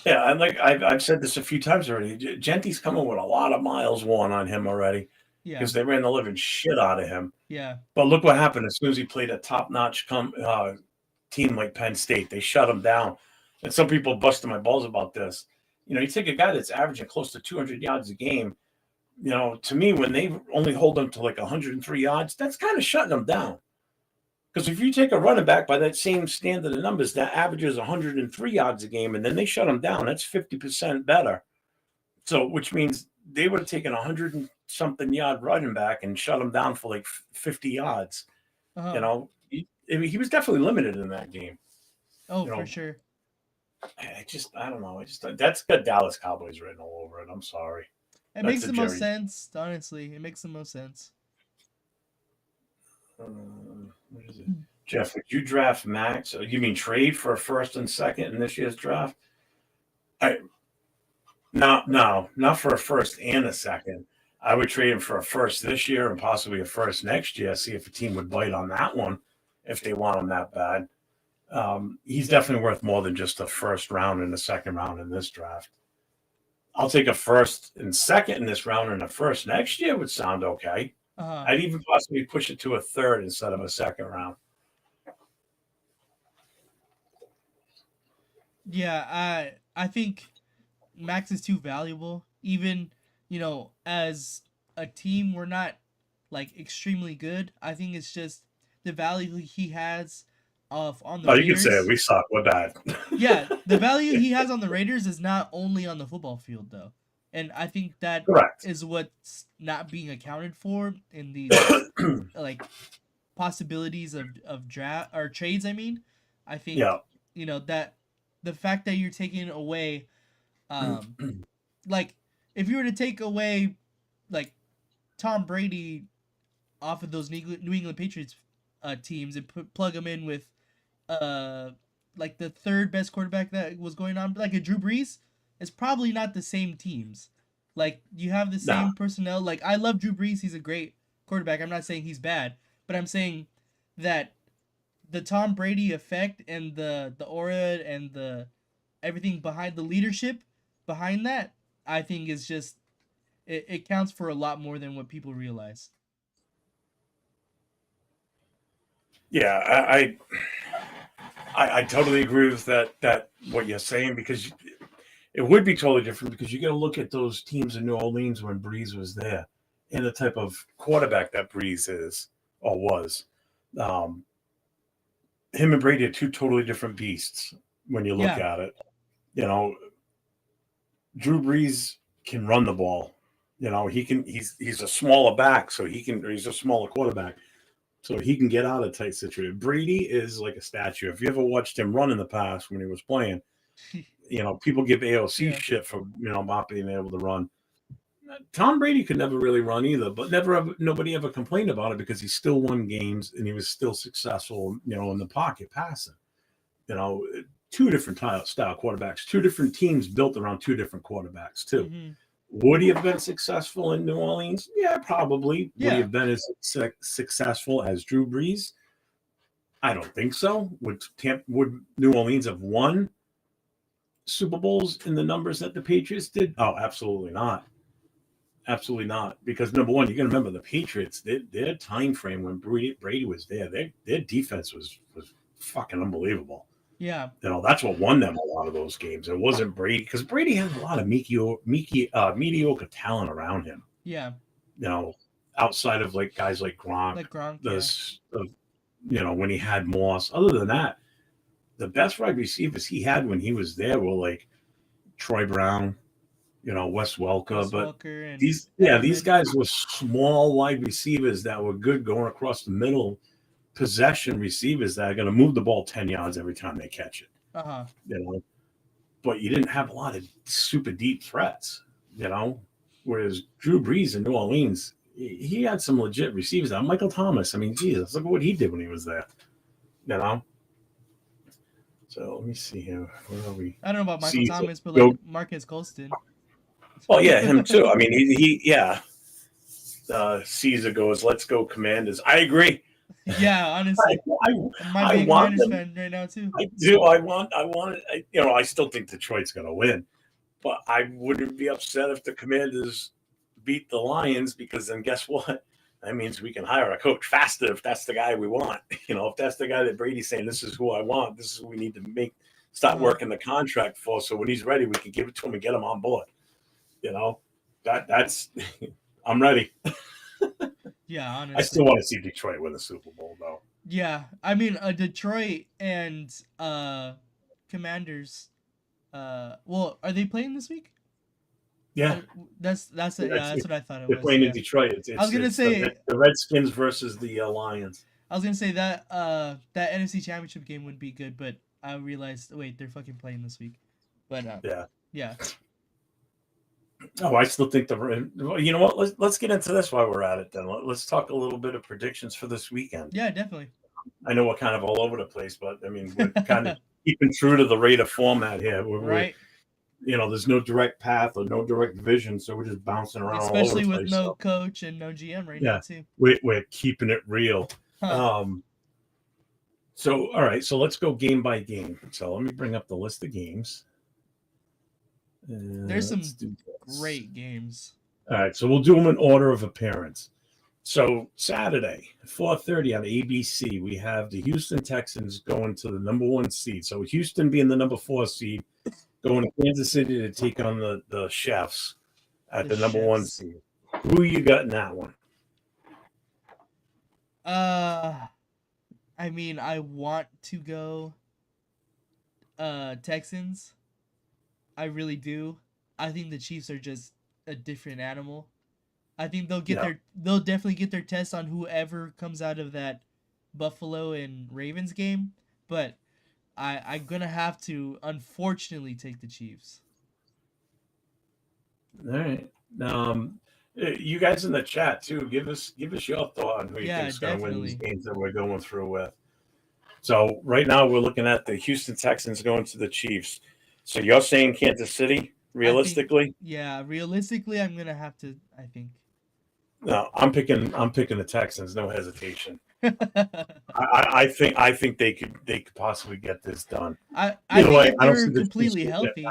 Yeah, I've said this a few times already. Genti's coming with a lot of miles worn on him already Yeah. because they ran the living shit out of him. Yeah. But look what happened as soon as he played a top-notch team like Penn State. They shut him down. And some people busted my balls about this. You know, you take a guy that's averaging close to 200 yards a game. You know, to me, when they only hold them to like 103 yards, that's kind of shutting them down. Because if you take a running back by that same standard of numbers that averages 103 yards a game, and then they shut them down, that's 50% better. So, which means they would have taken 100 and something yard running back and shut him down for like 50 yards. You Uh-huh. know, he was definitely limited in that game. Oh, You for know, sure. I don't know. That's got Dallas Cowboys written all over it. I'm sorry. It That's makes a the most Jerry. sense, honestly. It makes the most sense. What is it? Jeff, would you draft Max? You mean trade for a first and second in this year's draft? I no, not for a first and a second. I would trade him for a first this year and possibly a first next year. See if a team would bite on that one if they want him that bad. He's definitely worth more than just a first round and a second round in this draft. I'll take a first and second in this round and a first next year would sound okay. Uh-huh. I'd even possibly push it to a third instead of a second round. Yeah, I think Max is too valuable. Even, as a team, we're not like extremely good. I think it's just the value he has of on the Oh, you could say it. Raiders. We suck. We're bad. Yeah, the value he has on the Raiders is not only on the football field though. And I think that Correct. is what's not being accounted for in these like possibilities of draft or trades, I mean. I think, Yeah. that the fact that you're taking away like if you were to take away like Tom Brady off of those New England Patriots teams and plug him in with uh like the third best quarterback that was going on, like a Drew Brees, it's probably not the same teams. Like you have the Nah. same personnel. Like I love Drew Brees, he's a great quarterback. I'm not saying he's bad, but I'm saying that the Tom Brady effect and the aura and the everything behind the leadership behind that, I think is just it counts for a lot more than what people realize. Yeah. I totally agree with that what you're saying because it would be totally different because you got to look at those teams in New Orleans when Breeze was there and the type of quarterback that Breeze is or was. Um, him and Brady are two totally different beasts when you look Yeah. at it. You know, Drew Brees can run the ball. You know, he's a smaller back, so he's a smaller quarterback. So he can get out of tight situations. Brady is like a statue. If you ever watched him run in the past when he was playing, people give AOC Yeah. shit for not being able to run. Tom Brady could never really run either, but nobody ever complained about it because he still won games and he was still successful, in the pocket passing. You know, two different style quarterbacks, two different teams built around two different quarterbacks too. Mhm. Would he have been successful in New Orleans? Yeah, probably. Would he Yeah. have been as successful as Drew Brees? I don't think so. Would New Orleans have won Super Bowls in the numbers that the Patriots did? Oh, absolutely not. Absolutely not. Because number one, you got to remember the Patriots. Their time frame when Brady was there, their defense was fucking unbelievable. Yeah. That's what won them a lot of those games. It wasn't Brady because Brady has a lot of mediocre talent around him. Yeah. You know, outside of like guys like Gronk, Like Gronk, yeah. this, when he had Moss. Other than that, the best wide receivers he had when he was there were like Troy Brown, Wes Welker, Wes but Welker and these Edelman. guys were small wide receivers that were good going across the middle, possession receivers that are going to move the ball 10 yards every time they catch it. Uh-huh. But you didn't have a lot of super deep threats, whereas Drew Brees in New Orleans, he had some legit receivers. Michael Thomas, I mean, Jesus, look at what he did when he was there, So let me see here. Where are we? I don't know about Michael Caesar. Thomas, but like Marquez Colston. Oh yeah, him too. I mean, he yeah. Caesar goes, "Let's go, Commanders." I agree. Yeah, honestly, I might be a want Commanders them. fan right now too. I do. I want it. I still think Detroit's going to win, but I wouldn't be upset if the Commanders beat the Lions, because then guess what? That means we can hire a coach faster if that's the guy we want. If that's the guy that Brady's saying, this is who I want, this is who we need to start working the contract for. So when he's ready, we can give it to him and get him on board. That's I'm ready. Yeah, honestly. I still want to see Detroit win the Super Bowl, though. Yeah, I mean, Detroit and Commanders. Well, are they playing this week? Yeah, that's what I thought it was. They're playing in Detroit. I was gonna say the Redskins versus the Lions. I was gonna say that that NFC Championship game would be good, but I realized, wait, they're fucking playing this week. But yeah. Oh, I still think you know what? Let's get into this while we're at it. Then let's talk a little bit of predictions for this weekend. Yeah, definitely. I know we're kind of all over the place, but I mean, we're kind of keeping true to the Raider format here. Right. There's no direct path or no direct vision, so we're just bouncing around. Especially all over the with place, no coach and no GM right now too. We're keeping it real. So all right, so let's go game by game. So let me bring up the list of games. There's some great games. All right, so we'll do them in order of appearance. So Saturday, 4:30 on ABC, we have the Houston Texans going to the number 1 seed. So Houston being the number 4 seed, going to Kansas City to take on the Chefs at the number 1 seed. Who you got in that one? I mean, I want to go Texans. I really do. I think the Chiefs are just a different animal. I think they'll definitely get their test on whoever comes out of that Buffalo and Ravens game, but I'm gonna have to unfortunately take the Chiefs. All right. You guys in the chat too, give us your thought on who you think is going to win these games that we're going through with. So right now we're looking at the Houston Texans going to the Chiefs. So you're saying Kansas City, realistically? Realistically, I'm gonna have to. I think. No, I'm picking the Texans. No hesitation. I think they could possibly get this done. I think if they're completely healthy.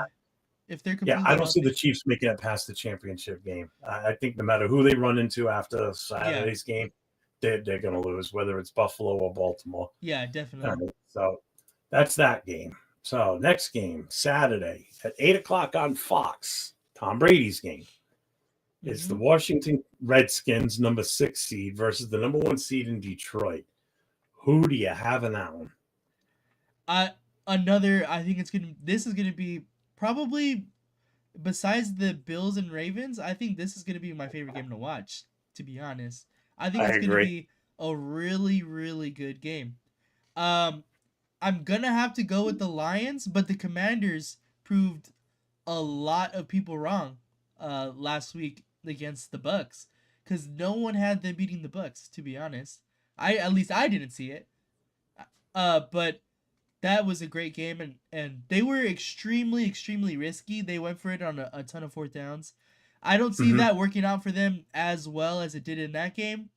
If they're completely I don't see the Chiefs making it past the championship game. I think no matter who they run into after Saturday's game, they're going to lose, whether it's Buffalo or Baltimore. Yeah, definitely. So that's that game. So next game, Saturday at 8:00 on Fox, Tom Brady's game. It's the Washington Redskins, number 6 seed, versus the number 1 seed in Detroit. Who do you have in that one? I think this is gonna be probably, besides the Bills and Ravens, I think this is gonna be my favorite game to watch, to be honest. I think it's gonna be a really, really good game. I'm gonna have to go with the Lions, but the Commanders proved a lot of people wrong last week against the Bucks, because no one had them beating the Bucks, to be honest. At least I didn't see it. But that was a great game, and they were extremely, extremely risky. They went for it on a ton of 4th downs. I don't see that working out for them as well as it did in that game,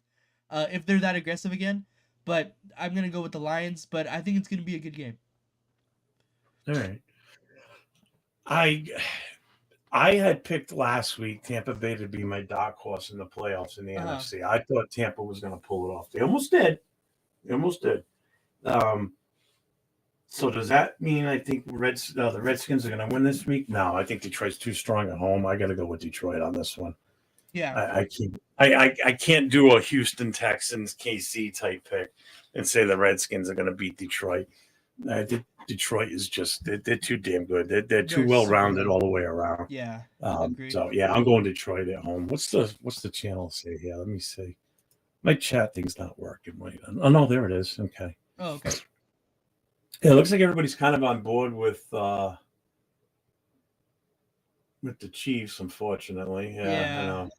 if they're that aggressive again. But I'm going to go with the Lions, but I think it's going to be a good game. All right. I had picked last week Tampa Bay to be my dark horse in the playoffs in the NFC. I thought Tampa was going to pull it off. They almost did. So does that mean I think the Redskins are going to win this week? No, I think Detroit's too strong at home. I got to go with Detroit on this one. Yeah, I can't do a Houston Texans KC type pick and say the Redskins are going to beat Detroit. Detroit is just they're too damn good. They're too They're well super rounded good. all the way around. Yeah, agreed. So yeah, I'm going Detroit at home. What's the channel say here? Let me see. My chat thing's not working. Wait, oh no, there it is. Okay. Oh, okay. Yeah, it looks like everybody's kind of on board with the Chiefs, unfortunately. Yeah, I know.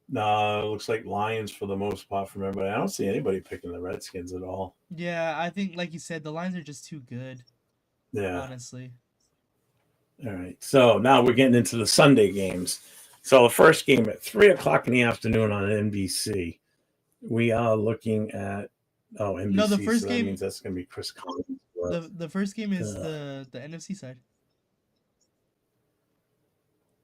No, it looks like Lions for the most part from everybody. I don't see anybody picking the Redskins at all. Yeah, I think, like you said, the lines are just too good. Yeah. Honestly. All right. So now we're getting into the Sunday games. So the first game at 3:00 in the afternoon on NBC. We are looking at NBC. No, the first so game. That means that's going to be Chris Collins. The first game is the NFC side.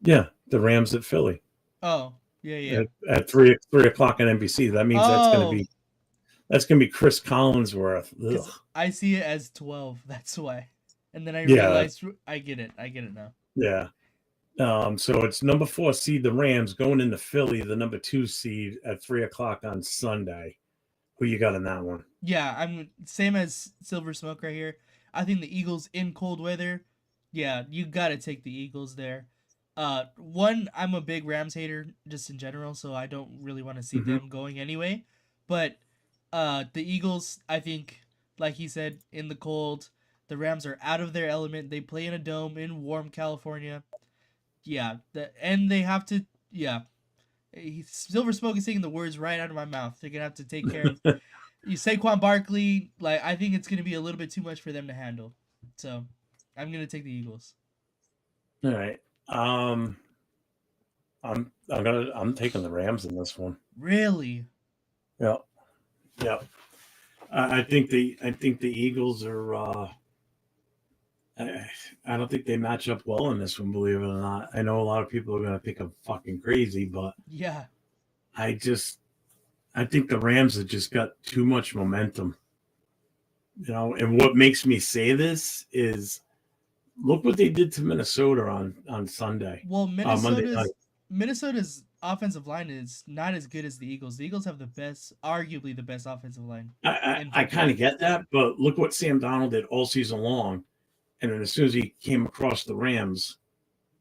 Yeah, the Rams at Philly. Oh, yeah. At 3:00 on NBC. That means that's going to be Chris Collinsworth. I see it as 12. That's why. And then I Yeah. realized I get it. I get it now. Yeah. So it's number 4 seed, the Rams, going into Philly, the number 2 seed at 3:00 on Sunday. Who you got in that one? Yeah, I'm same as Silver Smoke right here. I think the Eagles in cold weather. Yeah, you gotta take the Eagles there. One, I'm a big Rams hater just in general, so I don't really want to see them going anyway. But the Eagles, I think, like he said, in the cold, the Rams are out of their element. They play in a dome in warm California. Yeah, and they have to. Yeah, Silver Smoke is taking the words right out of my mouth. They're gonna have to take care of you. Saquon Barkley. Like, I think it's gonna be a little bit too much for them to handle. So, I'm gonna take the Eagles. All right. I'm taking the Rams in this one. Really? Yeah. Yeah. I think the Eagles are. I don't think they match up well in this one, believe it or not. I know a lot of people are going to think I'm fucking crazy, but yeah, I think the Rams have just got too much momentum. And what makes me say this is, look what they did to Minnesota on Sunday. Well, Monday night. Minnesota's offensive line is not as good as the Eagles. The Eagles have arguably the best offensive line. I kind of get that, but look what Sam Darnold did all season long. And then as soon as he came across the Rams,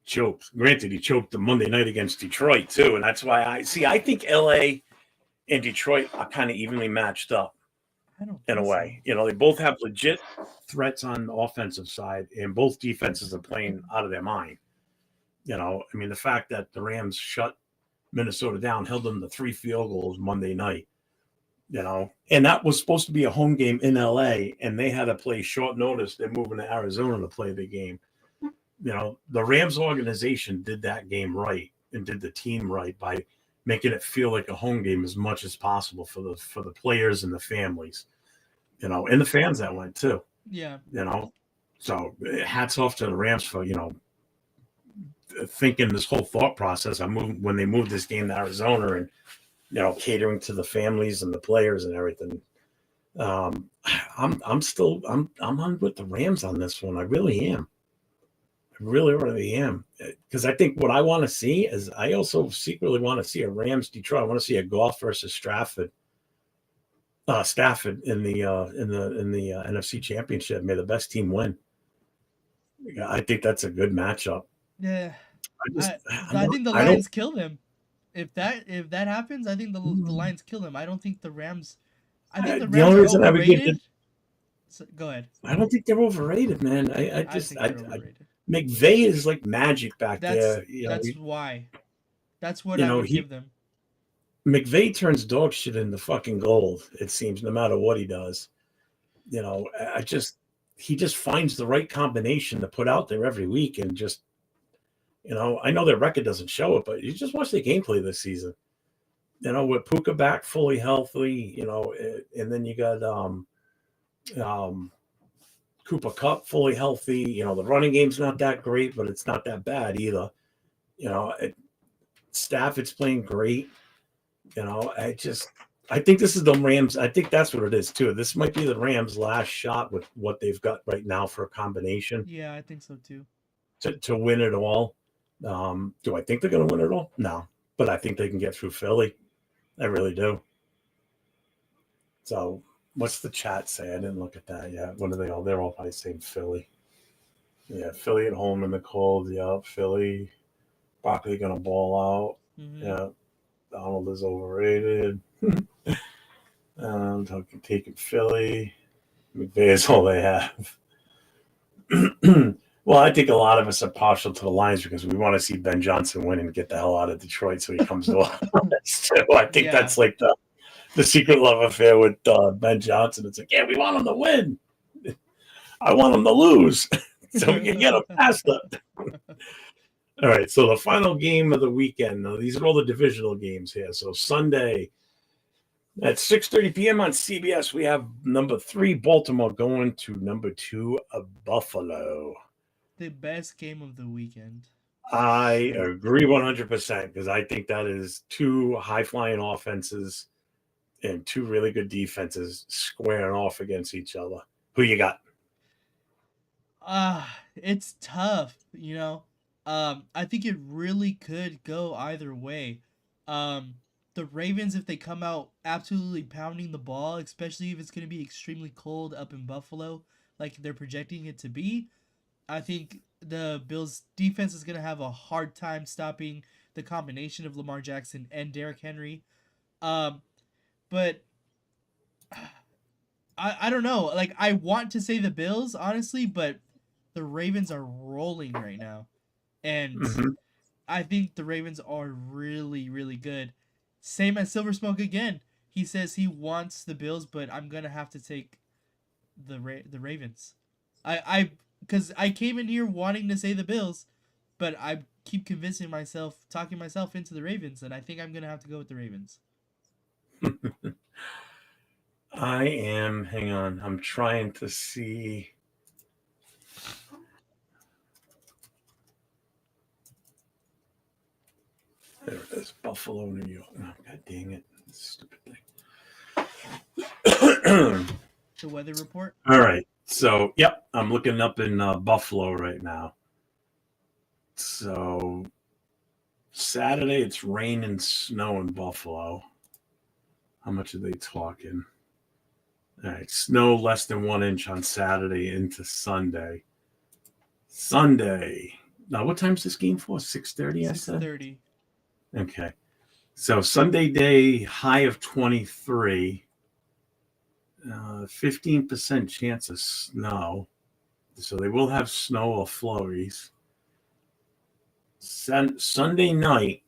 choked. Granted, he choked the Monday night against Detroit too, and that's why I think LA and Detroit are kind of evenly matched up in a way. So. They both have legit threats on the offensive side, and both defenses are playing out of their mind. I mean, the fact that the Rams shut Minnesota down, held them to 3 field goals Monday night. And that was supposed to be a home game in LA, and they had to play short notice. They're moving to Arizona to play the game. The Rams organization did that game right and did the team right by making it feel like a home game as much as possible for the players and the families, and the fans that went too. Yeah. So hats off to the Rams for, thinking this whole thought process. When they moved this game to Arizona and, catering to the families and the players and everything. I'm on with the Rams on this one. I really am. I really am. Because I think what I want to see is, I also secretly want to see a Rams Detroit. I want to see a Goff versus Stafford in the NFC Championship. May the best team win. I think that's a good matchup. Yeah. I think the Lions kill them. If that happens, I think the Lions kill them. I don't think the Rams. I think the Rams are overrated. Go ahead. I don't think they're overrated, man. I think they're overrated. McVay is like magic back there. That's why. That's what I would give them. McVay turns dog shit into fucking gold, it seems, no matter what he does. He just finds the right combination to put out there every week, and just, I know their record doesn't show it, but you just watch the gameplay this season. With Puka back fully healthy, and then you got Cooper Kupp fully healthy. The running game's not that great, but it's not that bad either. Stafford's playing great. I think this is the Rams. I think that's what it is too. This might be the Rams' last shot with what they've got right now for a combination. Yeah, I think so too. To win it all. Do I think they're going to win it all? No, but I think they can get through Philly. I really do. So, What's the chat say? I didn't look at that yet. What are they all? They're all probably saying Philly. Yeah, Philly at home in the cold. Yeah, Philly. Barkley gonna ball out. Mm-hmm. Yeah, Donald is overrated. Taking Philly. McVay is all they have. Well, I think a lot of us are partial to the Lions because we want to see Ben Johnson win and get the hell out of Detroit so he comes to us too. I think that's like the secret love affair with Ben Johnson. It's like, yeah, we want him to win. I want him to lose so we can get him past them. All right, so the final game of the weekend. Now, these are all the divisional games here. So Sunday at 6:30 p.m. on CBS, we have number 3 Baltimore going to number 2 Buffalo. The best game of the weekend. I agree 100% because I think that is 2 high-flying offenses and 2 really good defenses squaring off against each other. Who you got? It's tough, you know. I think it really could go either way. The Ravens, if they come out absolutely pounding the ball, especially if it's going to be extremely cold up in Buffalo, like they're projecting it to be, I think the Bills' defense is going to have a hard time stopping the combination of Lamar Jackson and Derrick Henry. Um, but I don't know. Like, I want to say the Bills, honestly, but the Ravens are rolling right now. And I think the Ravens are really, really good. Same as Silver Smoke again. He says he wants the Bills, but I'm gonna have to take the Ravens. Because I came in here wanting to say the Bills, but I keep convincing myself, talking myself into the Ravens, and I think I'm gonna have to go with the Ravens. I am. Hang on. I'm trying to see. There it is. Buffalo, New York. Oh, God dang it. Stupid thing. The weather report? All right. So, yep. I'm looking up in Buffalo right now. So, Saturday, it's rain and snow in Buffalo. How much are they talking? All right. Snow less than 1 inch on Saturday into Sunday. Sunday. Now, what time's this game for? 6:30, I said? 6:30. Okay. So Sunday day, high of 23, 15% chance of snow. So they will have snow or flurries. Sunday night,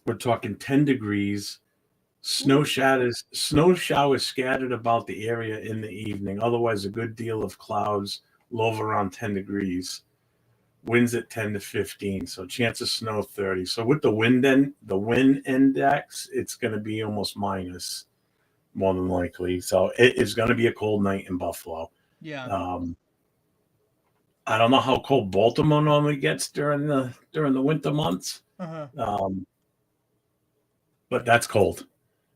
we're talking 10 degrees. Snow showers scattered about the area in the evening. Otherwise, a good deal of clouds, low of around 10 degrees. Winds at 10 to 15, so chance of snow 30. So with the wind index, it's going to be almost minus, more than likely. So it is going to be a cold night in Buffalo. Yeah. I don't know how cold Baltimore normally gets during the winter months. But that's cold.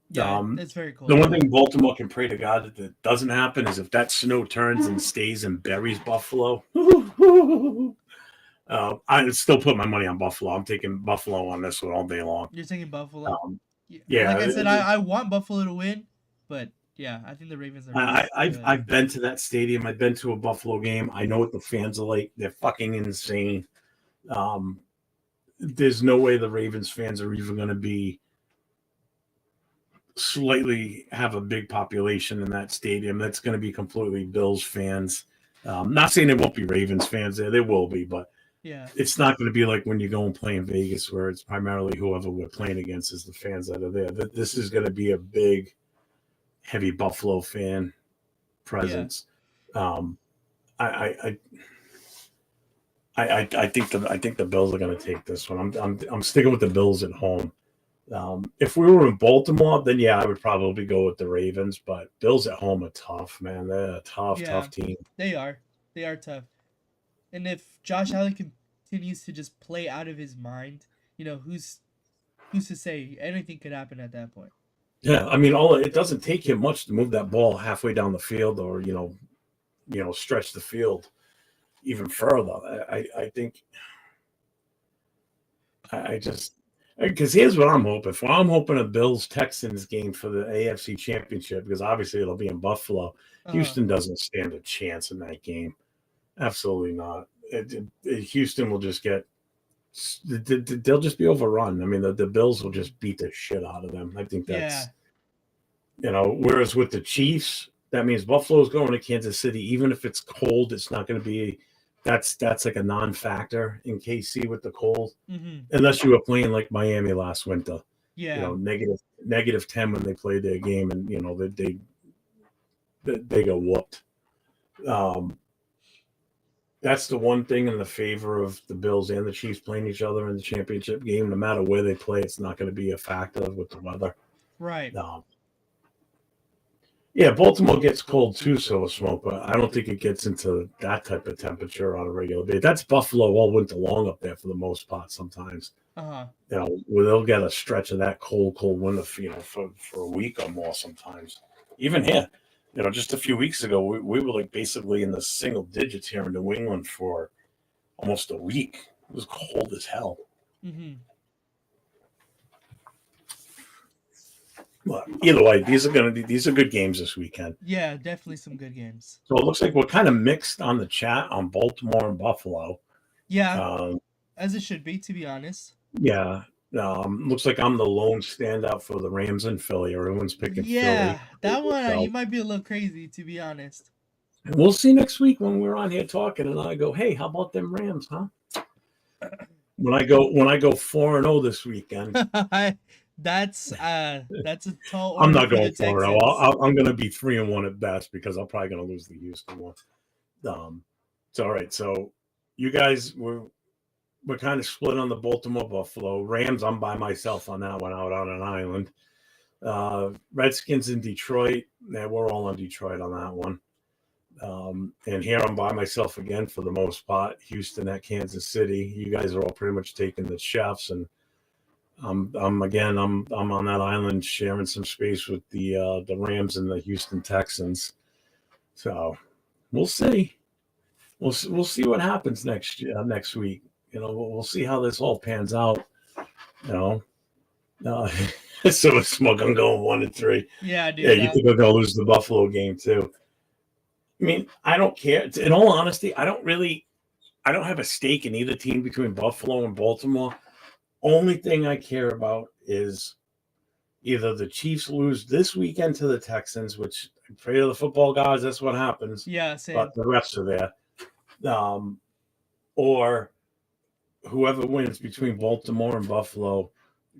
Yeah, it's very cold. The one thing Baltimore can pray to God that doesn't happen is if that snow turns and stays and buries Buffalo. I still put my money on Buffalo. I'm taking Buffalo on this one all day long. You're taking Buffalo? Yeah. Like I said, I want Buffalo to win, but yeah, I think the Ravens are. I've been to that stadium. I've been to a Buffalo game. I know what the fans are like. They're fucking insane. There's no way the Ravens fans are even going to be slightly have a big population in that stadium. That's going to be completely Bills fans. Not saying there won't be Ravens fans there. There will be, but yeah, it's not going to be like when you go and play in Vegas where it's primarily whoever we're playing against is the fans that are there. This is going to be a big, heavy Buffalo fan presence. Yeah. I think the Bills are going to take this one. I'm sticking with the Bills at home. If we were in Baltimore, then yeah, I would probably go with the Ravens. But Bills at home are tough, man. They're a tough team. They are tough. And if Josh Allen continues to just play out of his mind, who's to say anything could happen at that point? Yeah, I mean, it doesn't take him much to move that ball halfway down the field, or stretch the field even further. I think. I just. Because here's what I'm hoping for. I'm hoping a Bills Texans game for the AFC Championship, because obviously it'll be in Buffalo. Uh, Houston doesn't stand a chance in that game. Absolutely not. Houston will just get. They'll just be overrun. I mean, the Bills will just beat the shit out of them. I think yeah, that's, whereas with the Chiefs, that means Buffalo's going to Kansas City. Even if it's cold, it's not going to be. That's like a non-factor in KC with the cold, mm-hmm. unless you were playing like Miami last winter. Yeah, Negative 10 when they played their game, and they go whooped. Um, that's the one thing in the favor of the Bills and the Chiefs playing each other in the championship game. No matter where they play, it's not going to be a factor with the weather. right. Um, yeah, Baltimore gets cold too, so smoke, but I don't think it gets into that type of temperature on a regular basis. That's Buffalo all winter long up there for the most part. Sometimes, Uh-huh. where they'll get a stretch of that cold winter, for a week or more. Sometimes, even here, just a few weeks ago, we were like basically in the single digits here in New England for almost a week. It was cold as hell. Mm-hmm. But either way, these are good games this weekend. Yeah, definitely some good games. So it looks like we're kind of mixed on the chat on Baltimore and Buffalo. Yeah, Um, as it should be, to be honest. yeah, looks like I'm the lone standout for the Rams and Philly. Everyone's picking Yeah, Philly. that one you So might be a little crazy, to be honest. we'll see next week when we're on here talking, and I go, "Hey, how about them Rams, huh?" When I go 4-0 this weekend, that's a tall I'm order not for the going 4-0. Texans. I'm going to be 3-1 at best, because I'm probably going to lose the Houston one. It's all right. So you guys we're kind of split on the Baltimore Buffalo Rams. I'm by myself on that one, out on an island. Redskins in Detroit. Yeah, we're all on Detroit on that one. And here I'm by myself again for the most part. Houston at Kansas City. You guys are all pretty much taking the Chefs, and I'm on that island sharing some space with the Rams and the Houston Texans. So we'll see. We'll see what happens next week. We'll see how this all pans out. You know, so it's smoke. I'm going 1-3. Yeah, Yeah, dude. you think I'm gonna lose the Buffalo game too? I mean, I don't care. In all honesty, I don't have a stake in either team between Buffalo and Baltimore. Only thing I care about is either the Chiefs lose this weekend to the Texans, which I pray to the football gods that's what happens, Yeah, but same. the refs are there. Or whoever wins between Baltimore and Buffalo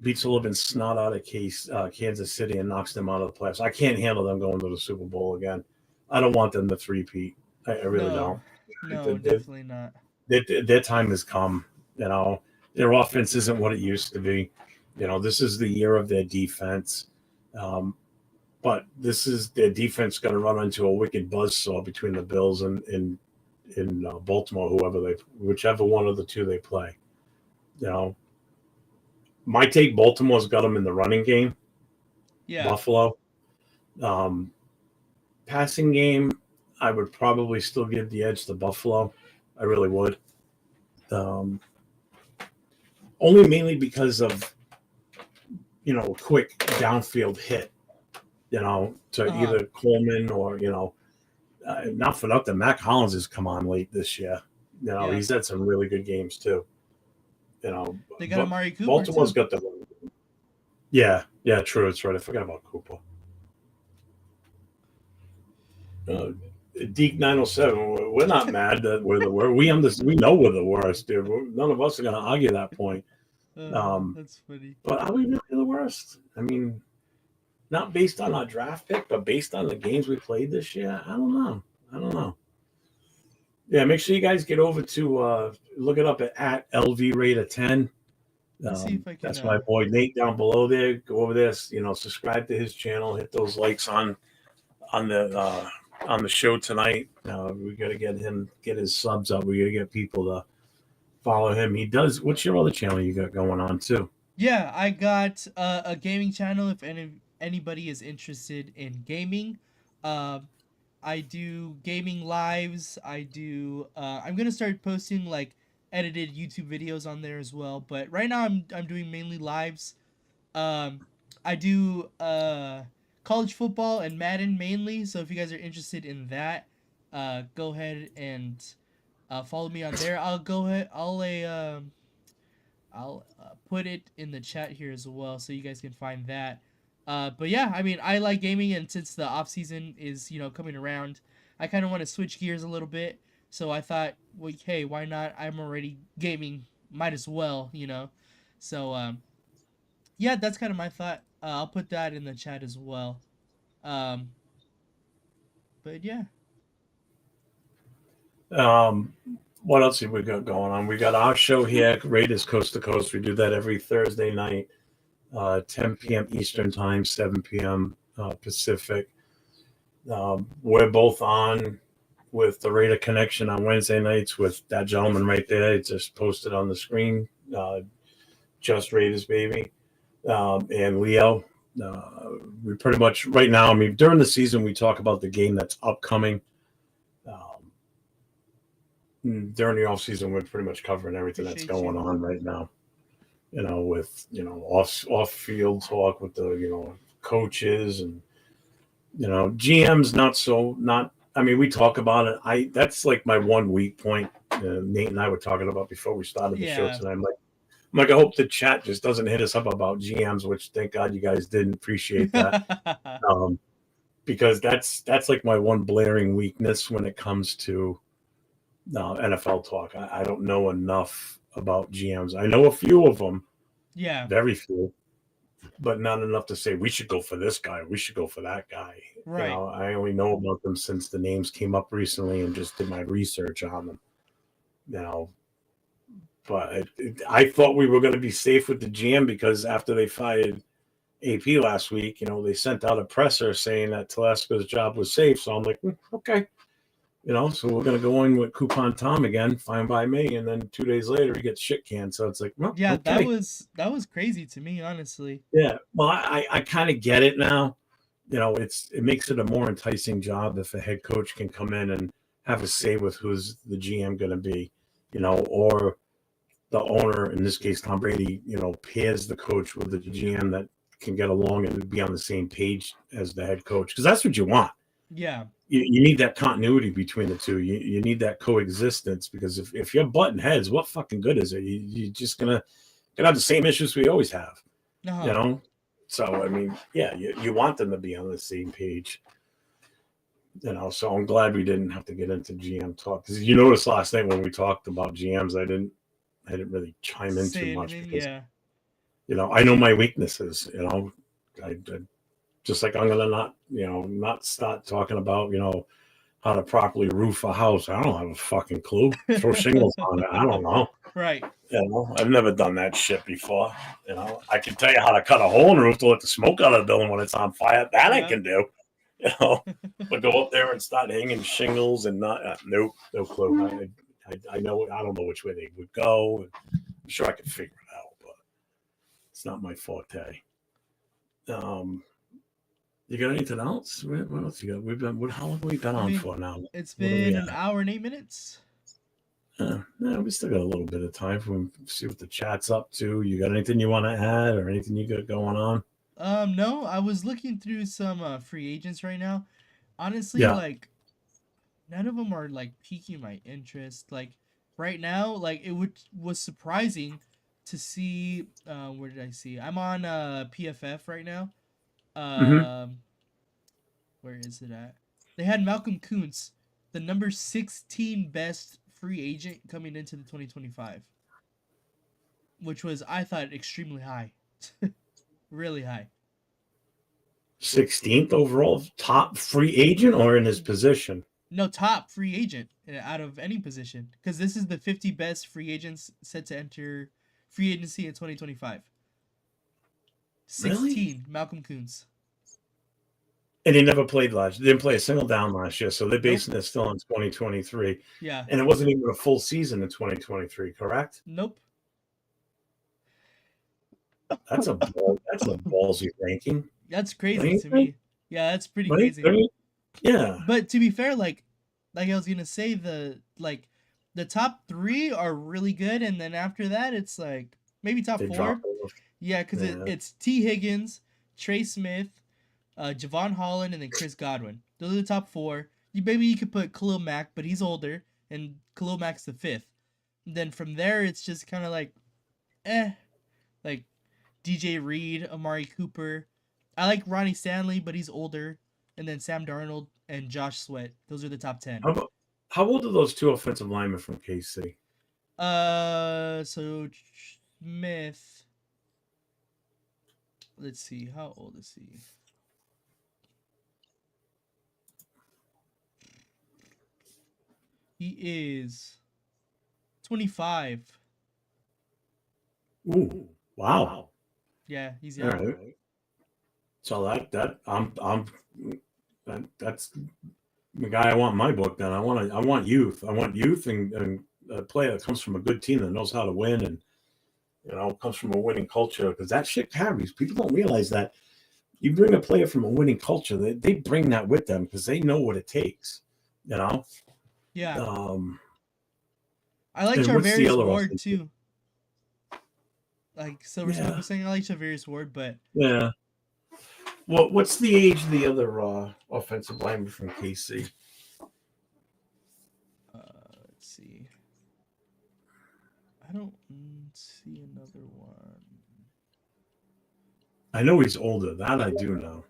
beats the living snot out of Kansas City and knocks them out of the playoffs. I can't handle them going to the Super Bowl again. I don't want them to three-peat. I really No, don't. no, definitely not. Their time has come. Their offense isn't what it used to be. This is the year of their defense. But this is their defense going to run into a wicked buzzsaw between the Bills and in Baltimore, whichever one of the two they play. My take: Baltimore's got them in the running game. Yeah. Buffalo, passing game, I would probably still give the edge to Buffalo. I really would. Um, Only mainly because of a quick downfield hit. To Uh-huh. either Coleman or not for nothing. Mac Hollins has come on late this year. Yeah. He's had some really good games too. They got But Amari Cooper Baltimore's too. got the. Yeah, true. That's right. I forgot about Cooper. Uh, Deke 907. We're not mad that we're the worst. We know we're the worst, dude. None of us are going to argue that point. That's funny. But are we really the worst? I mean, not based on our draft pick, but based on the games we played this year. I don't know. Yeah, make sure you guys get over to look it up at LV Rate 10. Let's see if I can That's my boy Nate down below there. Go over there, subscribe to his channel, hit those likes on the show tonight. We got to get his subs up. We got to get people to follow him. He does. What's your other channel you got going on too? Yeah, I got a gaming channel if anybody is interested in gaming. Uh, I do gaming lives. I'm gonna start posting like edited YouTube videos on there as well. But right now I'm doing mainly lives. Um, I do college football and Madden mainly. So if you guys are interested in that, go ahead and follow me on there. I'll go ahead. I'll put it in the chat here as well, so you guys can find that. But yeah, I mean, I like gaming, and since the off season is coming around, I kind of want to switch gears a little bit. So I thought, well, hey, why not? I'm already gaming, might as well. So yeah, that's kind of my thought. I'll put that in the chat as well. Um, but yeah, Um, what else have we got going on? We got our show here, Raiders Coast to Coast. We do that every Thursday night, 10 p.m. Eastern Time, 7 p.m. Pacific. We're both on with the Raider Connection on Wednesday nights with that gentleman right there. It's just posted on the screen. Just Raiders, baby. And Leo. We pretty much right now, I mean, during the season, we talk about the game that's upcoming. During the off season, we're pretty much covering everything that's going on right now. With off field talk with the coaches and GMs. Not. I mean, we talk about it. That's like my one weak point. Nate and I were talking about before we started the show tonight. I'm like, I hope the chat just doesn't hit us up about GMs, which thank God you guys didn't. Appreciate that. Because that's like my one blaring weakness when it comes to NFL talk. I don't know enough about GMs. I know a few of them. Yeah. Very few. But not enough to say we should go for this guy. We should go for that guy. Right. I only know about them since the names came up recently and just did my research on them. But I thought we were going to be safe with the GM because after they fired AP last week, they sent out a presser saying that Telesco's job was safe. So I'm like, okay. So we're going to go in with Coupon Tom again, fine by me. And then 2 days later, he gets shit canned. So it's like, well, yeah, okay. that was crazy to me, honestly. Yeah. Well, I kind of get it now. It makes it a more enticing job if a head coach can come in and have a say with who's the GM going to be, or the owner, in this case, Tom Brady, pairs the coach with the GM that can get along and be on the same page as the head coach. Because that's what you want. Yeah. You need that continuity between the two. You need that coexistence because if you're butting heads, what fucking good is it? You're just gonna have the same issues we always have. So I mean, yeah, you want them to be on the same page. So I'm glad we didn't have to get into GM talk because you noticed last night when we talked about GMs, I didn't really chime in too much because I know my weaknesses. I just like I'm gonna not start talking about how to properly roof a house. I don't have a fucking clue. Throw shingles on it. I don't know. Right. I've never done that shit before. I can tell you how to cut a hole in the roof to let the smoke out of the building when it's on fire. That I can do. But go up there and start hanging shingles and no clue. I know. I don't know which way they would go. I'm sure I could figure it out, but it's not my forte. You got anything else? What else you got? How long have we been on for now? It's been an hour and 8 minutes. We still got a little bit of time for see what the chat's up to. You got anything you want to add or anything you got going on? No, I was looking through some free agents right now. Honestly, like none of them are like piquing my interest. Like right now, like it was surprising to see. Where did I see? I'm on PFF right now. Where is it at? They had Malcolm Kuntz, the number 16 best free agent coming into the 2025, which was, I thought, extremely high. Really high. 16th overall top free agent or in his position? No, top free agent out of any position, because this is the 50 best free agents set to enter free agency in 2025. 16, really? Malcolm Kuntz. And he never played last year. Didn't play a single down last year, so they're basing it still in 2023. Yeah. And it wasn't even a full season in 2023, correct? Nope. That's a ballsy ranking. That's crazy to me. Yeah, that's pretty crazy. Yeah. But to be fair, like I was gonna say, The top 3 are really good, and then after that, it's like maybe top They 4. dropped off. Yeah, because Yeah. it's T. Higgins, Trey Smith, Javon Holland, and then Chris Godwin. Those are the top 4. Maybe you could put Khalil Mack, but he's older, and Khalil Mack's the 5th. And then from there, it's just kind of like DJ Reed, Amari Cooper. I like Ronnie Stanley, but he's older. And then Sam Darnold and Josh Sweat. Those are the top 10. How old are those 2 offensive linemen from KC? So Smith. Let's see, how old is he? He is 25. Ooh, wow. Yeah, he's All young. right. So that's the guy I want in my book. Then I want youth. I want youth and a player that comes from a good team that knows how to win and comes from a winning culture, because that shit carries. People don't realize that you bring a player from a winning culture, they bring that with them because they know what it takes. Yeah. I like and what's the Charvarius other Ward offense? too. Like Silver Smoke was saying, I like Charvarius Ward, but Yeah. Well, what's the age of the other offensive lineman from KC? let's see. I don't see another one. I know he's older. That I do know.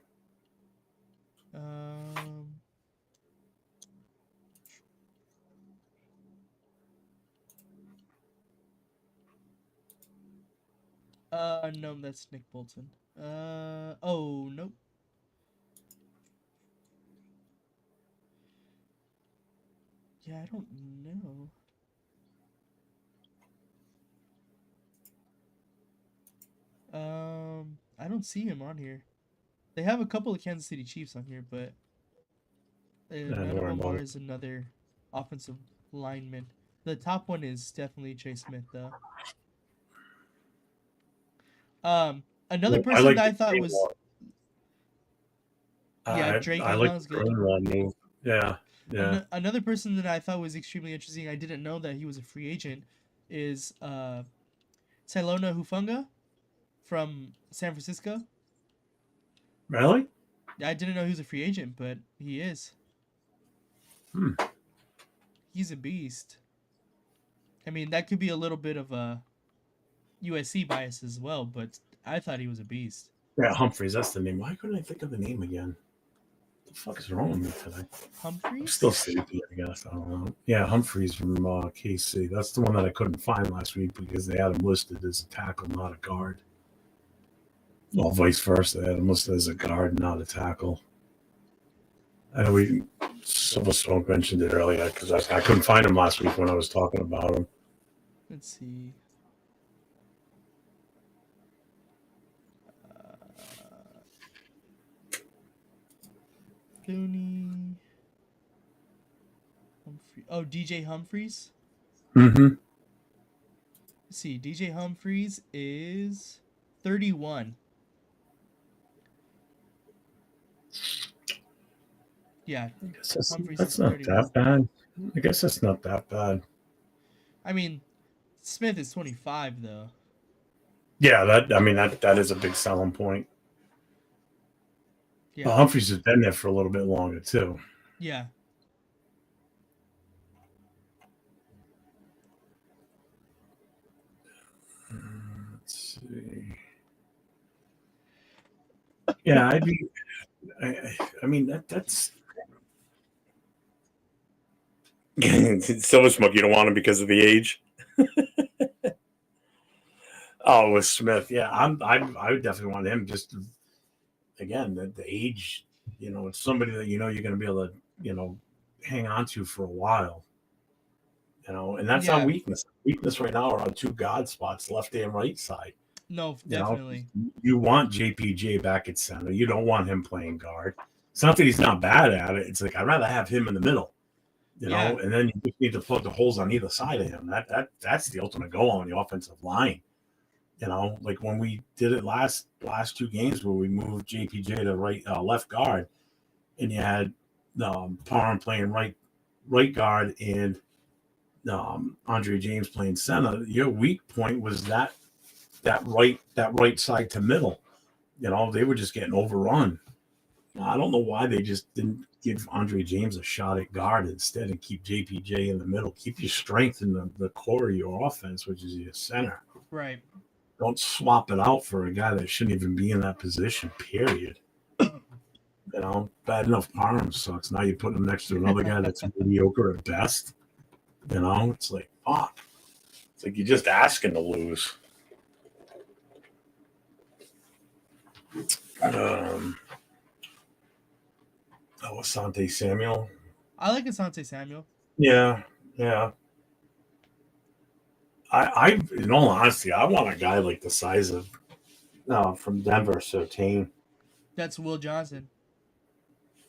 No, that's Nick Bolton. Oh, nope. Yeah, I don't know. I don't see him on here. They have a couple of Kansas City Chiefs on here, but none of them is another offensive lineman. The top one is definitely Trey Smith, though. Another person that I thought was Drake. I like the Greenlaw move. Yeah. Another person that I thought was extremely interesting, I didn't know that he was a free agent, is Silona Hufunga from San Francisco. Really? I didn't know he was a free agent, but he is. He's a beast. I mean, that could be a little bit of a USC bias as well, but I thought he was a beast. Yeah, Humphreys, that's the name. Why couldn't I think of the name again? What the fuck is wrong with me today? Humphreys? I'm still sleepy, I guess. I don't know. Yeah, Humphreys from KC. That's the one that I couldn't find last week because they had him listed as a tackle, not a guard. Well, vice versa. They had him listed as a guard, not a tackle. I know Silver Smoke mentioned it earlier because I couldn't find him last week when I was talking about him. Let's see. Clooney. Humphrey. Oh, DJ Humphreys? Mm-hmm. Let's see. DJ Humphreys is 31. Yeah. That's not 31. That bad. I guess that's not that bad. I mean, Smith is 25, though. Yeah, that is a big selling point. Yeah. Well, Humphreys has been there for a little bit longer, too. Yeah. Let's see. Yeah, I mean, that's. Silver Smoke, you don't want him because of the age. Oh, with Smith, yeah, I would definitely want him. Just again, the age, it's somebody that you're going to be able to, hang on to for a while. And that's our weakness. Weakness right now are on 2 guard spots, left and right side. No, definitely. You want JPJ back at center. You don't want him playing guard. It's not that he's not bad at it. It's like I'd rather have him in the middle. And then you just need to plug the holes on either side of him. That's the ultimate goal on the offensive line. Like when we did it last 2 games where we moved JPJ to left guard, and you had Parham playing right guard and Andre James playing center, your weak point was that right side to middle. They were just getting overrun. I don't know why they just didn't give Andre James a shot at guard instead and keep JPJ in the middle. Keep your strength in the core of your offense, which is your center. Right. Don't swap it out for a guy that shouldn't even be in that position, period. Bad enough Parham sucks. Now you put him next to another guy that's mediocre at best. It's like, fuck. It's like you're just asking to lose. Asante Samuel. I like Asante Samuel. Yeah. In all honesty, I want a guy like the size of from Denver, Surtain. That's Will Johnson.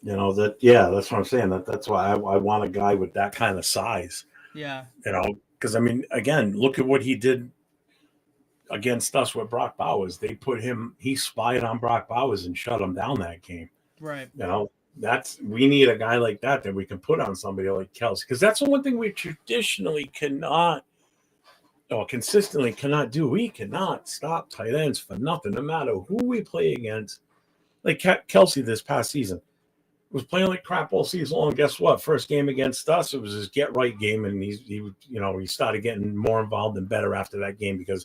That's what I'm saying. That's why I want a guy with that kind of size. Yeah. Because again, look at what he did against us with Brock Bowers. He spied on Brock Bowers and shut him down that game. Right. We need a guy like that we can put on somebody like Kelsey, because that's the one thing we traditionally cannot or consistently cannot do. We cannot stop tight ends for nothing, no matter who we play against. Like Kelsey this past season was playing like crap all season long. Guess what? First game against us, it was his get right game, and he started getting more involved and better after that game because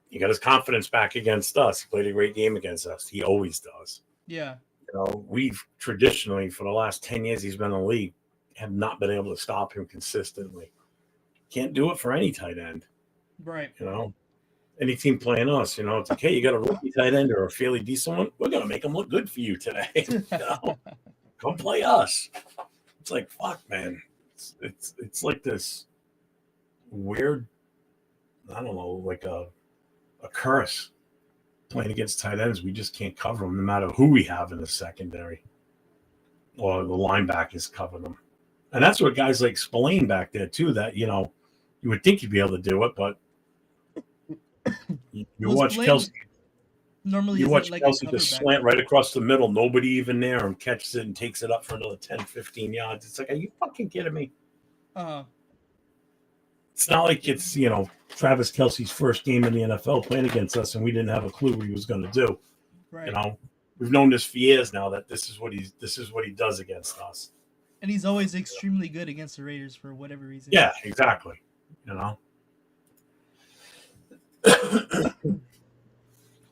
he got his confidence back against us. He played a great game against us. He always does. Yeah. We've traditionally, for the last 10 years he's been in the league, have not been able to stop him consistently. Can't do it for any tight end. Right. Any team playing us, it's like, hey, you got a rookie tight end or a fairly decent one? We're going to make them look good for you today. Come play us. It's like, fuck, man. It's like this weird, I don't know, like a curse. Playing against tight ends, we just can't cover them no matter who we have in the secondary or the linebackers cover them. And that's what guys like Spillane back there too, that you would think you'd be able to do it, but you watch Kelsey. Normally you watch like Kelsey just slant right across the middle, nobody even there, and catches it and takes it up for another 10, 15 yards. It's like, are you fucking kidding me? It's not like it's Travis Kelce's first game in the NFL playing against us, and we didn't have a clue what he was going to do. Right. We've known this for years now that this is what he does against us. And he's always extremely good against the Raiders for whatever reason. Yeah, exactly.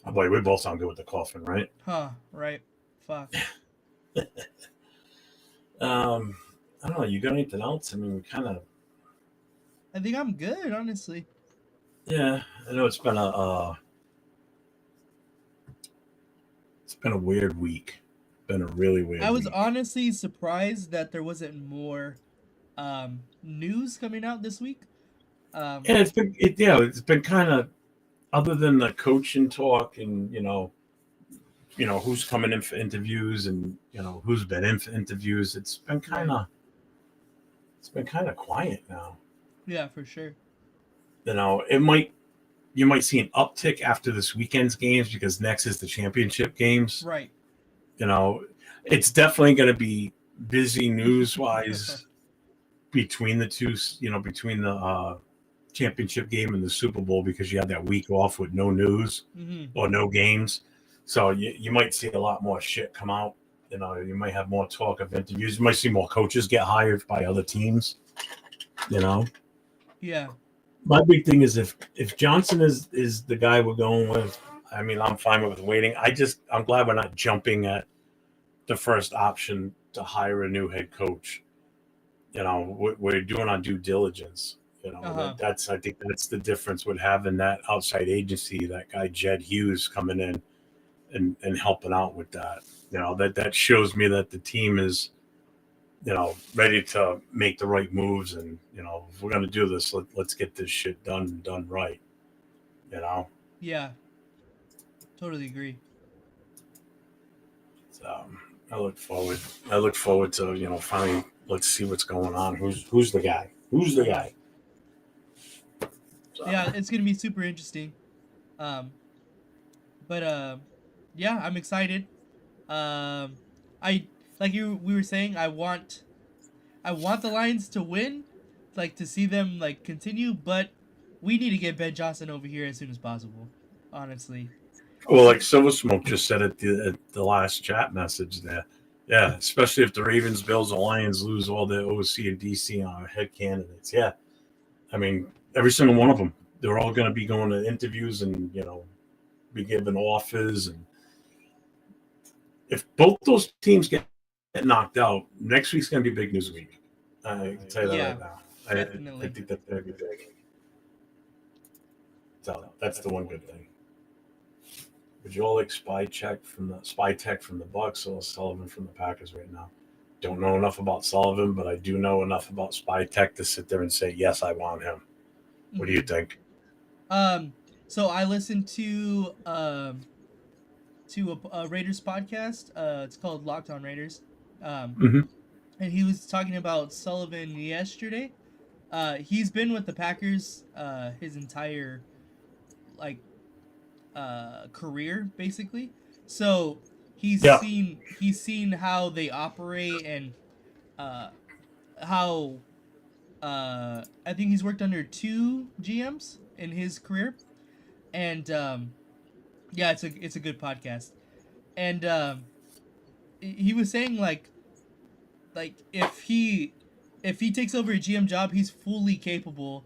Oh boy, we both sound good with the coughing, right? Right. Fuck. I don't know. You got anything else? I think I'm good, honestly. Yeah, I know it's been a weird week. Been a really weird. I was honestly surprised that there wasn't more news coming out this week. It's been kind of, other than the coaching talk and who's coming in for interviews and who's been in for interviews. It's been kind of quiet now. Yeah, for sure. You might see an uptick after this weekend's games because next is the championship games. Right. It's definitely going to be busy news-wise between the two, between the championship game and the Super Bowl, because you had that week off with no news or no games. So you might see a lot more shit come out. You might have more talk of interviews. You might see more coaches get hired by other teams. Yeah. My big thing is if Johnson is the guy we're going with, I'm fine with waiting. I'm glad we're not jumping at the first option to hire a new head coach. We're doing our due diligence. I think that's the difference with having that outside agency, that guy Jed Hughes coming in and helping out with that. That shows me that the team is, ready to make the right moves. And, if we're going to do this, let's get this shit done right. Yeah. Totally agree. So I look forward to, finally, let's see what's going on. Who's the guy? Who's the guy? So. Yeah, it's going to be super interesting. Yeah, I'm excited. We were saying, I want the Lions to win, like to see them like continue, but we need to get Ben Johnson over here as soon as possible. Honestly, Well, like Silver Smoke just said at the last chat message there. Yeah, especially if the Ravens, Bills, and Lions lose all their OC and DC head candidates. Yeah, I mean, every single one of them. They're all going to be going to interviews and, be given offers. And if both those teams get knocked out, next week's going to be big news week. I can tell you that yeah, right now. I definitely. think that's going to be big. So that's the one good thing. Would you all like Spytek from the Bucks or Sullivan from the Packers right now? Don't know enough about Sullivan, but I do know enough about Spytek to sit there and say, yes, I want him. What do you think? So I listened to a Raiders podcast. It's called Locked On Raiders. Um, Mm-hmm. and he was talking about Sullivan yesterday. He's been with the Packers his entire like career basically. So Yeah. he's seen how they operate and uh, how I think he's worked under two GMs in his career, and yeah, it's a good podcast. And he was saying like if he takes over a GM job, he's fully capable,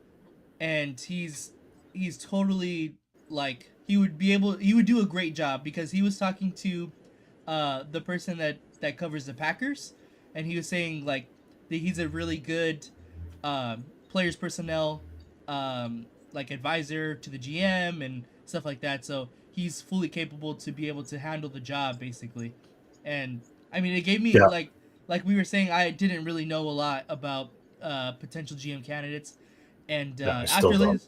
and he's totally like he would do a great job because he was talking to the person that covers the Packers, and he was saying like that he's a really good players personnel like advisor to the GM and stuff like that. So he's fully capable to be able to handle the job basically. And I mean, it gave me Yeah. like we were saying, I didn't really know a lot about potential GM candidates, and Yeah, I still don't.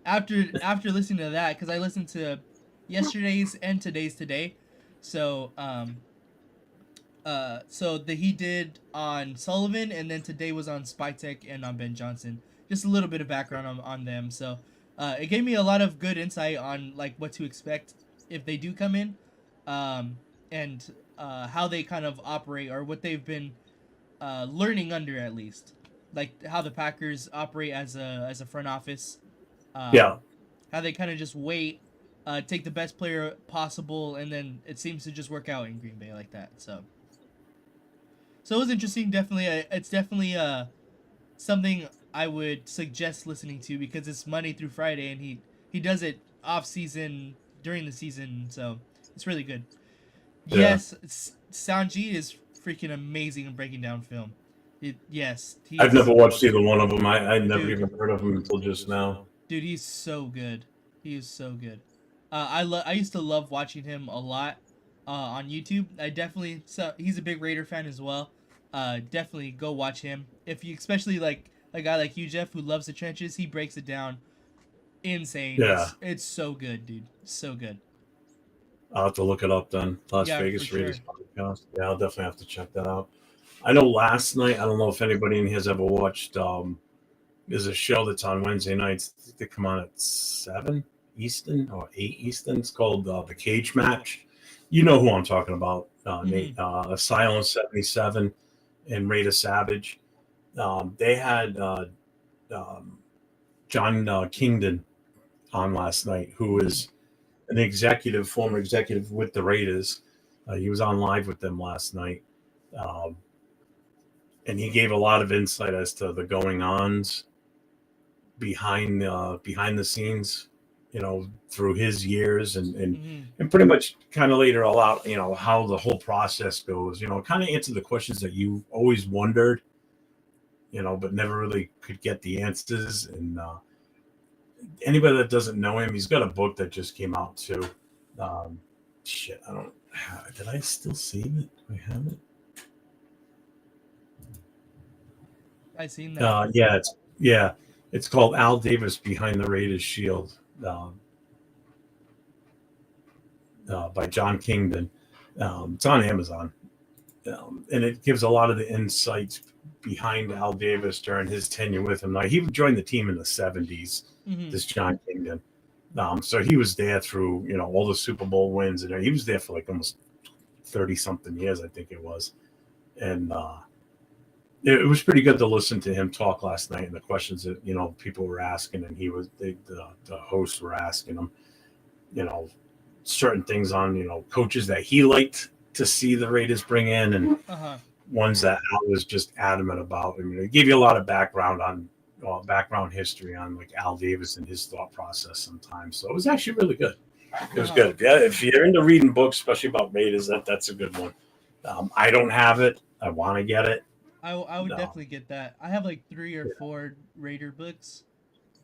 after listening to that, because I listened to yesterday's and today's today, so so that he did on Sullivan, and then today was on Spytek and on Ben Johnson. Just a little bit of background on them. So it gave me a lot of good insight on like what to expect if they do come in, and how they kind of operate or what they've been learning under at least, like how the Packers operate as a front office, Yeah. um, how they kind of just wait, take the best player possible, and then it seems to just work out in Green Bay like that. So it was interesting. Definitely, it's definitely something I would suggest listening to because it's Monday through Friday, and he does it off season during the season, so it's really good. Yeah. Yes, Sanji is freaking amazing in breaking down film. Yes, I've he's never watched either one of them. I never dude, even heard of them until just now. dude. He's so good. He is so good. I used to love watching him a lot on YouTube. I definitely he's a big Raider fan as well. Definitely go watch him if you especially like a guy like you, Jeff, who loves the trenches. He breaks it down insane. Yeah. It's so good, dude. So good. I'll have to look it up then. Las Yeah, for Vegas Raiders sure. podcast. Yeah, I'll definitely have to check that out. I know last night, I don't know if anybody in here has ever watched, there's a show that's on Wednesday nights. They come on at 7 Eastern or 8 Eastern. It's called The Cage Match. You know who I'm talking about, Nate. Mm-hmm. Asylum 77 and Raider Savage. They had um, John Kingdon on last night, who is an former executive with the Raiders. He was on live with them last night. Um, and he gave a lot of insight as to the going ons behind the scenes, through his years Mm-hmm. and pretty much kind of laid it all out, how the whole process goes, kind of answer the questions that you always wondered, but never really could get the answers. And anybody that doesn't know him, he's got a book that just came out too. Shit, I don't. Did I still save it? Do I have it? I seen that. It's called Al Davis Behind the Raiders Shield, by John Kingdon. It's on Amazon, and it gives a lot of the insights behind Al Davis during his tenure with him. Like, he joined the team in the '70s. Mm-hmm. This John Kingdon. So he was there through, all the Super Bowl wins, and he was there for like almost 30 something years, I think it was. And it was pretty good to listen to him talk last night and the questions that people were asking, and the hosts were asking him, certain things on coaches that he liked to see the Raiders bring in, and ones that Al was just adamant about. I mean, it gave you a lot of background history on like Al Davis and his thought process sometimes. So it was actually really good. It was good. Yeah, if you're into reading books, especially about Raiders, that's a good one. I don't have it. I want to get it. I would definitely get that. I have like 3 or 4 Raider books.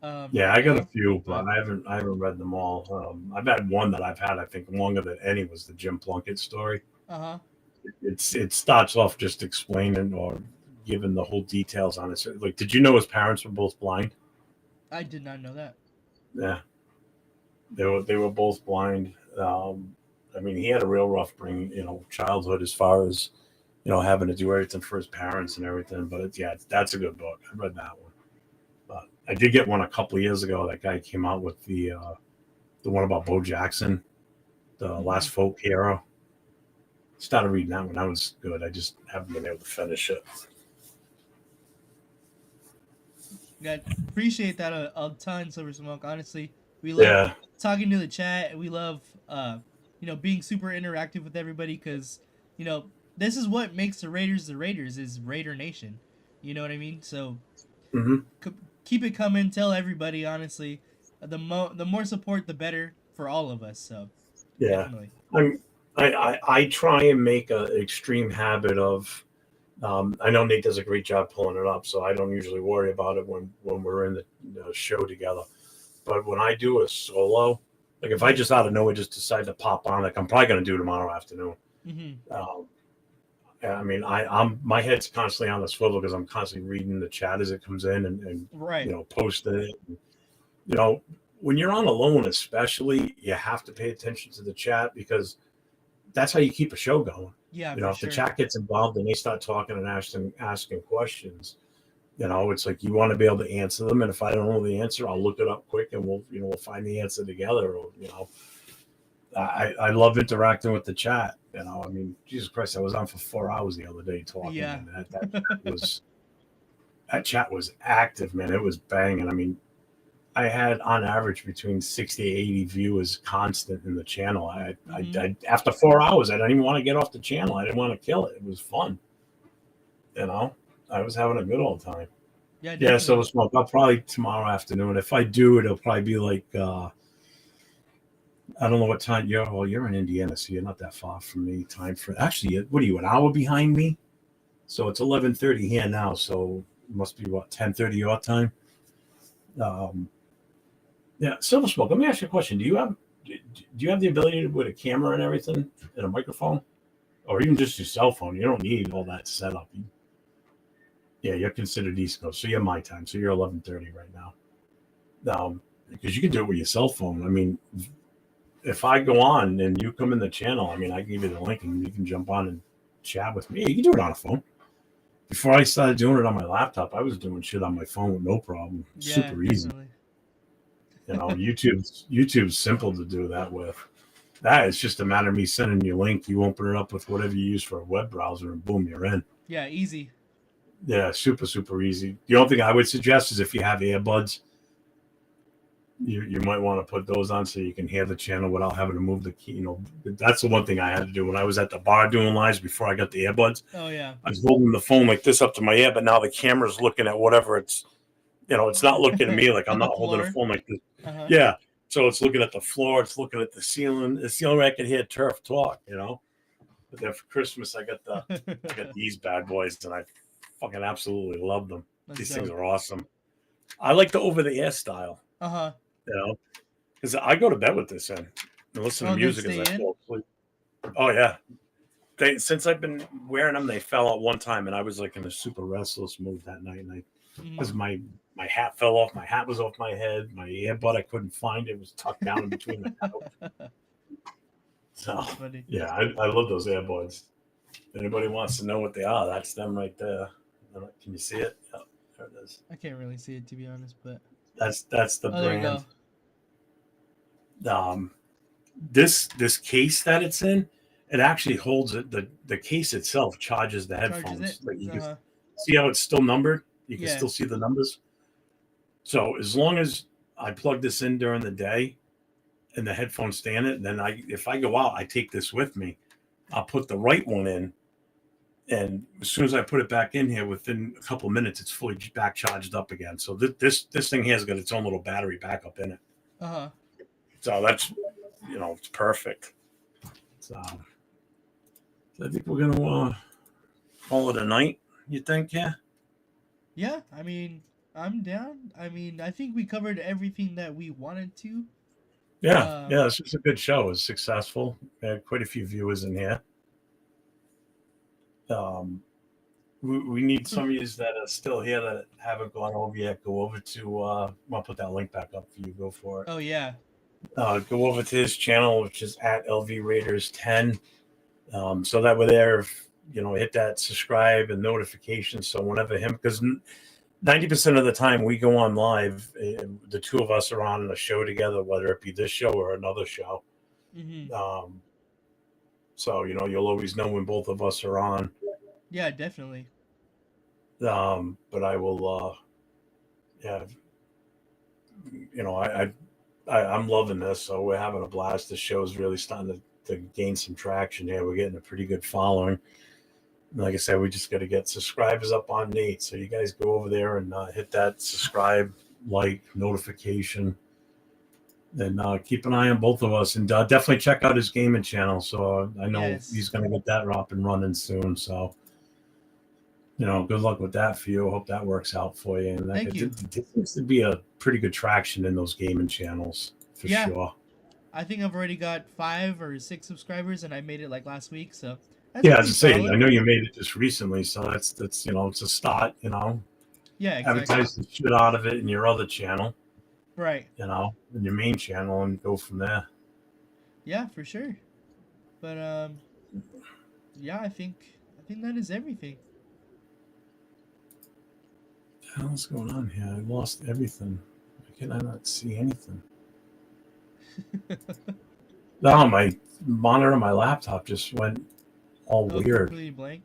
Yeah, Right I got a now, few, but but I haven't read them all. I've had one that I've had I think longer than any was the Jim Plunkett story. It starts off just explaining or giving the whole details on it. So, like, did you know his parents were both blind? I did not know that. Yeah, they were both blind. I mean, he had a real rough childhood as far as having to do everything for his parents and everything. But that's a good book. I read that one. But I did get one a couple of years ago. That guy came out with the one about Bo Jackson, the Last Folk Hero. Started reading that one. That was good. I just haven't been able to finish it. Yeah, appreciate that a ton, Silver Smoke. Honestly, we love talking to the chat, and we love being super interactive with everybody, because this is what makes the Raiders is Raider Nation. You know what I mean? So keep it coming. Tell everybody. Honestly, the more support, the better for all of us. So definitely. I try and make an extreme habit of. I know Nate does a great job pulling it up, so I don't usually worry about it when we're in the show together. But when I do a solo, like if I just out of nowhere just decide to pop on, like I'm probably going to do tomorrow afternoon. I mean, I'm my head's constantly on the swivel because I'm constantly reading the chat as it comes in and posting it. When you're on alone, especially, you have to pay attention to the chat because that's how you keep a show going. Yeah, if the chat gets involved and they start talking and asking questions, it's like you want to be able to answer them. And if I don't know the answer, I'll look it up quick and we'll find the answer together. Or, I love interacting with the chat. I mean, Jesus Christ, I was on for 4 hours the other day talking. Yeah. And that chat was active, man. It was banging. I mean, I had on average between 60 to 80 viewers constant in the channel. I after 4 hours, I didn't even want to get off the channel. I didn't want to kill it. It was fun. I was having a good old time. Yeah. So Smoke, I'll probably tomorrow afternoon. If I do, it'll probably be like I don't know what time you're in Indiana, so you're not that far from me. Time for actually, what are you, an hour behind me? So it's 11:30 here now. So it must be what, 10:30 your time. Yeah, Silver Smoke, let me ask you a question. Do you have the ability to put a camera and everything and a microphone? Or even just your cell phone? You don't need all that setup. Yeah, you're considered East Coast, so you're my time. So you're 11:30 right now. Because you can do it with your cell phone. I mean, if I go on and you come in the channel, I mean, I can give you the link and you can jump on and chat with me. You can do it on a phone. Before I started doing it on my laptop, I was doing shit on my phone with no problem. Super easy. YouTube's simple to do that with. That it's just a matter of me sending you a link. You open it up with whatever you use for a web browser, and boom, you're in. Yeah, easy. Yeah, super, super easy. The only thing I would suggest is if you have earbuds, you might want to put those on so you can hear the channel without having to move the key. That's the one thing I had to do when I was at the bar doing lives before I got the earbuds. Oh yeah. I was holding the phone like this up to my ear, but now the camera's looking at whatever it's. It's not looking at me like I'm not holding a phone like this. Yeah. So it's looking at the floor. It's looking at the ceiling. It's the only way I can hear Turf talk, But then for Christmas, I got these bad boys, and I fucking absolutely love them. These things are awesome. I like the over-the-air style. Because I go to bed with this in and listen to music as I fall asleep. Oh, yeah. Since I've been wearing them, they fell out one time, and I was like in a super restless mood that night, and because my hat fell off. My hat was off my head. My earbud, I couldn't find it. It was tucked down in between the couch. So, yeah, I love those earbuds. If anybody wants to know what they are, that's them right there. Can you see it? Yep, there it is. I can't really see it, to be honest, but that's the brand. There you go. This case that it's in, it actually holds it. The case itself charges the headphones. see how it's still numbered? You can Yeah. still see the numbers. So as long as I plug this in during the day and the headphones stay in it, then if I go out, I take this with me. I'll put the right one in, and as soon as I put it back in here, within a couple of minutes, it's fully back charged up again. So this thing here has got its own little battery backup in it. Uh-huh. So that's it's perfect. So I think we're gonna call it a night. You think? Yeah. Yeah, I mean, I'm down. I mean, I think we covered everything that we wanted to. Yeah. This was a good show. It was successful. We had quite a few viewers in here. We need some of you that are still here that haven't gone over yet. Go over to I'll put that link back up for you. Go for it. Oh yeah. Go over to his channel, which is at LV Raiders 10. So that we're there, hit that subscribe and notifications. So whenever because 90% of the time we go on live, the two of us are on a show together, whether it be this show or another show. Mm-hmm. So you'll always know when both of us are on. Yeah, definitely. But I will. I'm loving this. So we're having a blast. The show's really starting to gain some traction here. We're getting a pretty good following. Like I said, we just got to get subscribers up on Nate. So you guys go over there and hit that subscribe, like, notification. Then keep an eye on both of us. And definitely check out his gaming channel. So I know he's going to get that up and running soon. So, good luck with that for you. I hope that works out for you. And Thank you. It seems to be a pretty good traction in those gaming channels, for sure. I think I've already got 5 or 6 subscribers, and I made it like last week. So that's as I say, I know you made it just recently, so that's it's a start. Yeah, exactly. Advertise the shit out of it in your other channel, right? In your main channel, and go from there. Yeah, for sure. But yeah, I think that is everything. What the hell's going on here? I lost everything. Why can I not see anything? No, my monitor on my laptop just went all weird. Completely blank?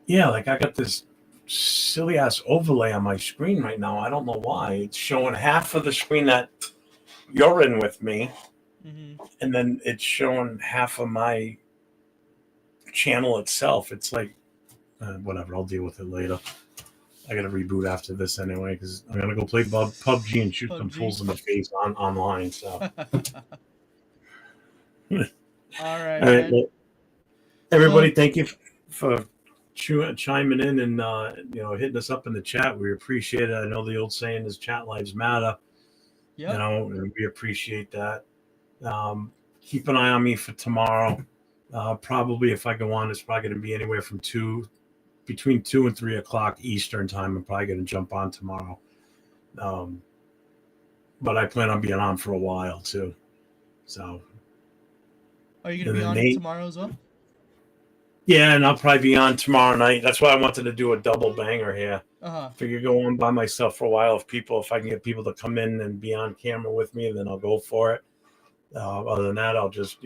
Yeah, like I got this silly ass overlay on my screen right now. I don't know why. It's showing half of the screen that you're in with me, and then it's showing half of my channel itself. It's like, whatever. I'll deal with it later. I got to reboot after this anyway because I'm gonna go play PUBG and shoot some fools in the face online. So, all right. Well, everybody, thank you for chiming in and hitting us up in the chat. We appreciate it. I know the old saying is "Chat lives matter." Yep. And we appreciate that. Keep an eye on me for tomorrow. Probably if I go on, it's probably going to be anywhere from between 2 and 3 o'clock Eastern time. I'm probably going to jump on tomorrow. But I plan on being on for a while too. So. Are you going to be on tomorrow as well? Yeah, and I'll probably be on tomorrow night. That's why I wanted to do a double banger here. Figure go on by myself for a while. If I can get people to come in and be on camera with me, then I'll go for it. Other than that, I'll just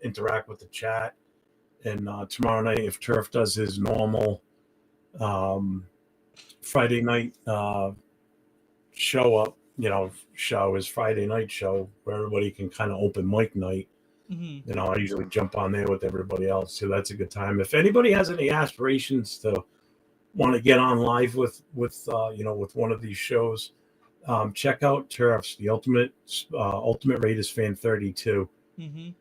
interact with the chat. And tomorrow night, if Turf does his normal Friday night show his Friday night show where everybody can kind of open mic night. I usually jump on there with everybody else, so that's a good time. If anybody has any aspirations to want to get on live with one of these shows, check out Turf's the Ultimate Raiders Fan 32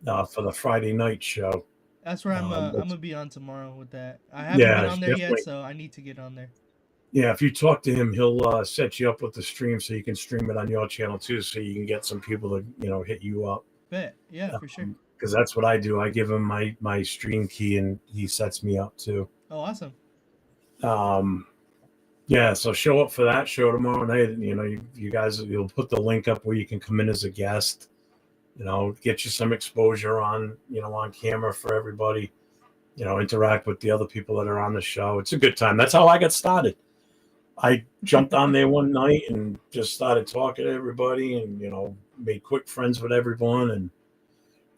for the Friday night show. That's where I'm gonna be on tomorrow with that. I haven't been on there yet, so I need to get on there. Yeah, if you talk to him, he'll set you up with the stream so you can stream it on your channel too, so you can get some people to hit you up. Bet. Yeah, for sure. Because that's what I do. I give him my stream key and he sets me up too. Oh, awesome. Yeah, so show up for that show tomorrow night. You guys, you'll put the link up where you can come in as a guest. Get you some exposure on camera for everybody. Interact with the other people that are on the show. It's a good time. That's how I got started. I jumped on there one night and just started talking to everybody and, made quick friends with everyone. And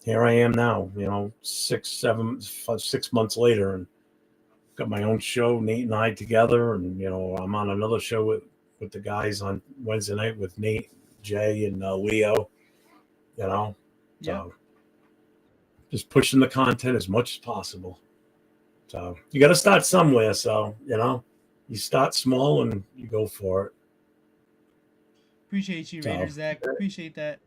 here I am now, 6 months later. And got my own show, Nate and I together, and I'm on another show with the guys on Wednesday night with Nate, Jay, and Leo. You know, Yep. so just pushing the content as much as possible. So you got to start somewhere. So you start small and you go for it. Appreciate you, Raider So Zach. Appreciate that.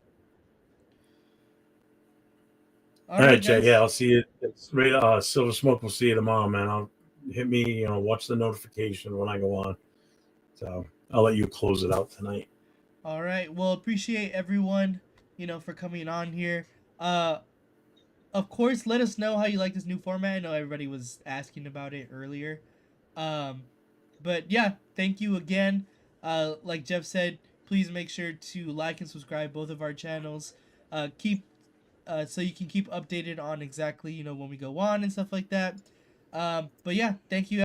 All all right, right, Jay. Yeah, guys. I'll see you. It's right. Silver Smoke. We'll see you tomorrow, man. I'll hit me. Watch the notification when I go on. So I'll let you close it out tonight. All right. Well, appreciate everyone, for coming on here. Uh, of course, let us know how you like this new format. I know everybody was asking about it earlier. Um, but yeah, thank you again. Like Jeff said, please make sure to like and subscribe both of our channels. Keep so you can keep updated on exactly when we go on and stuff like that. But yeah, thank you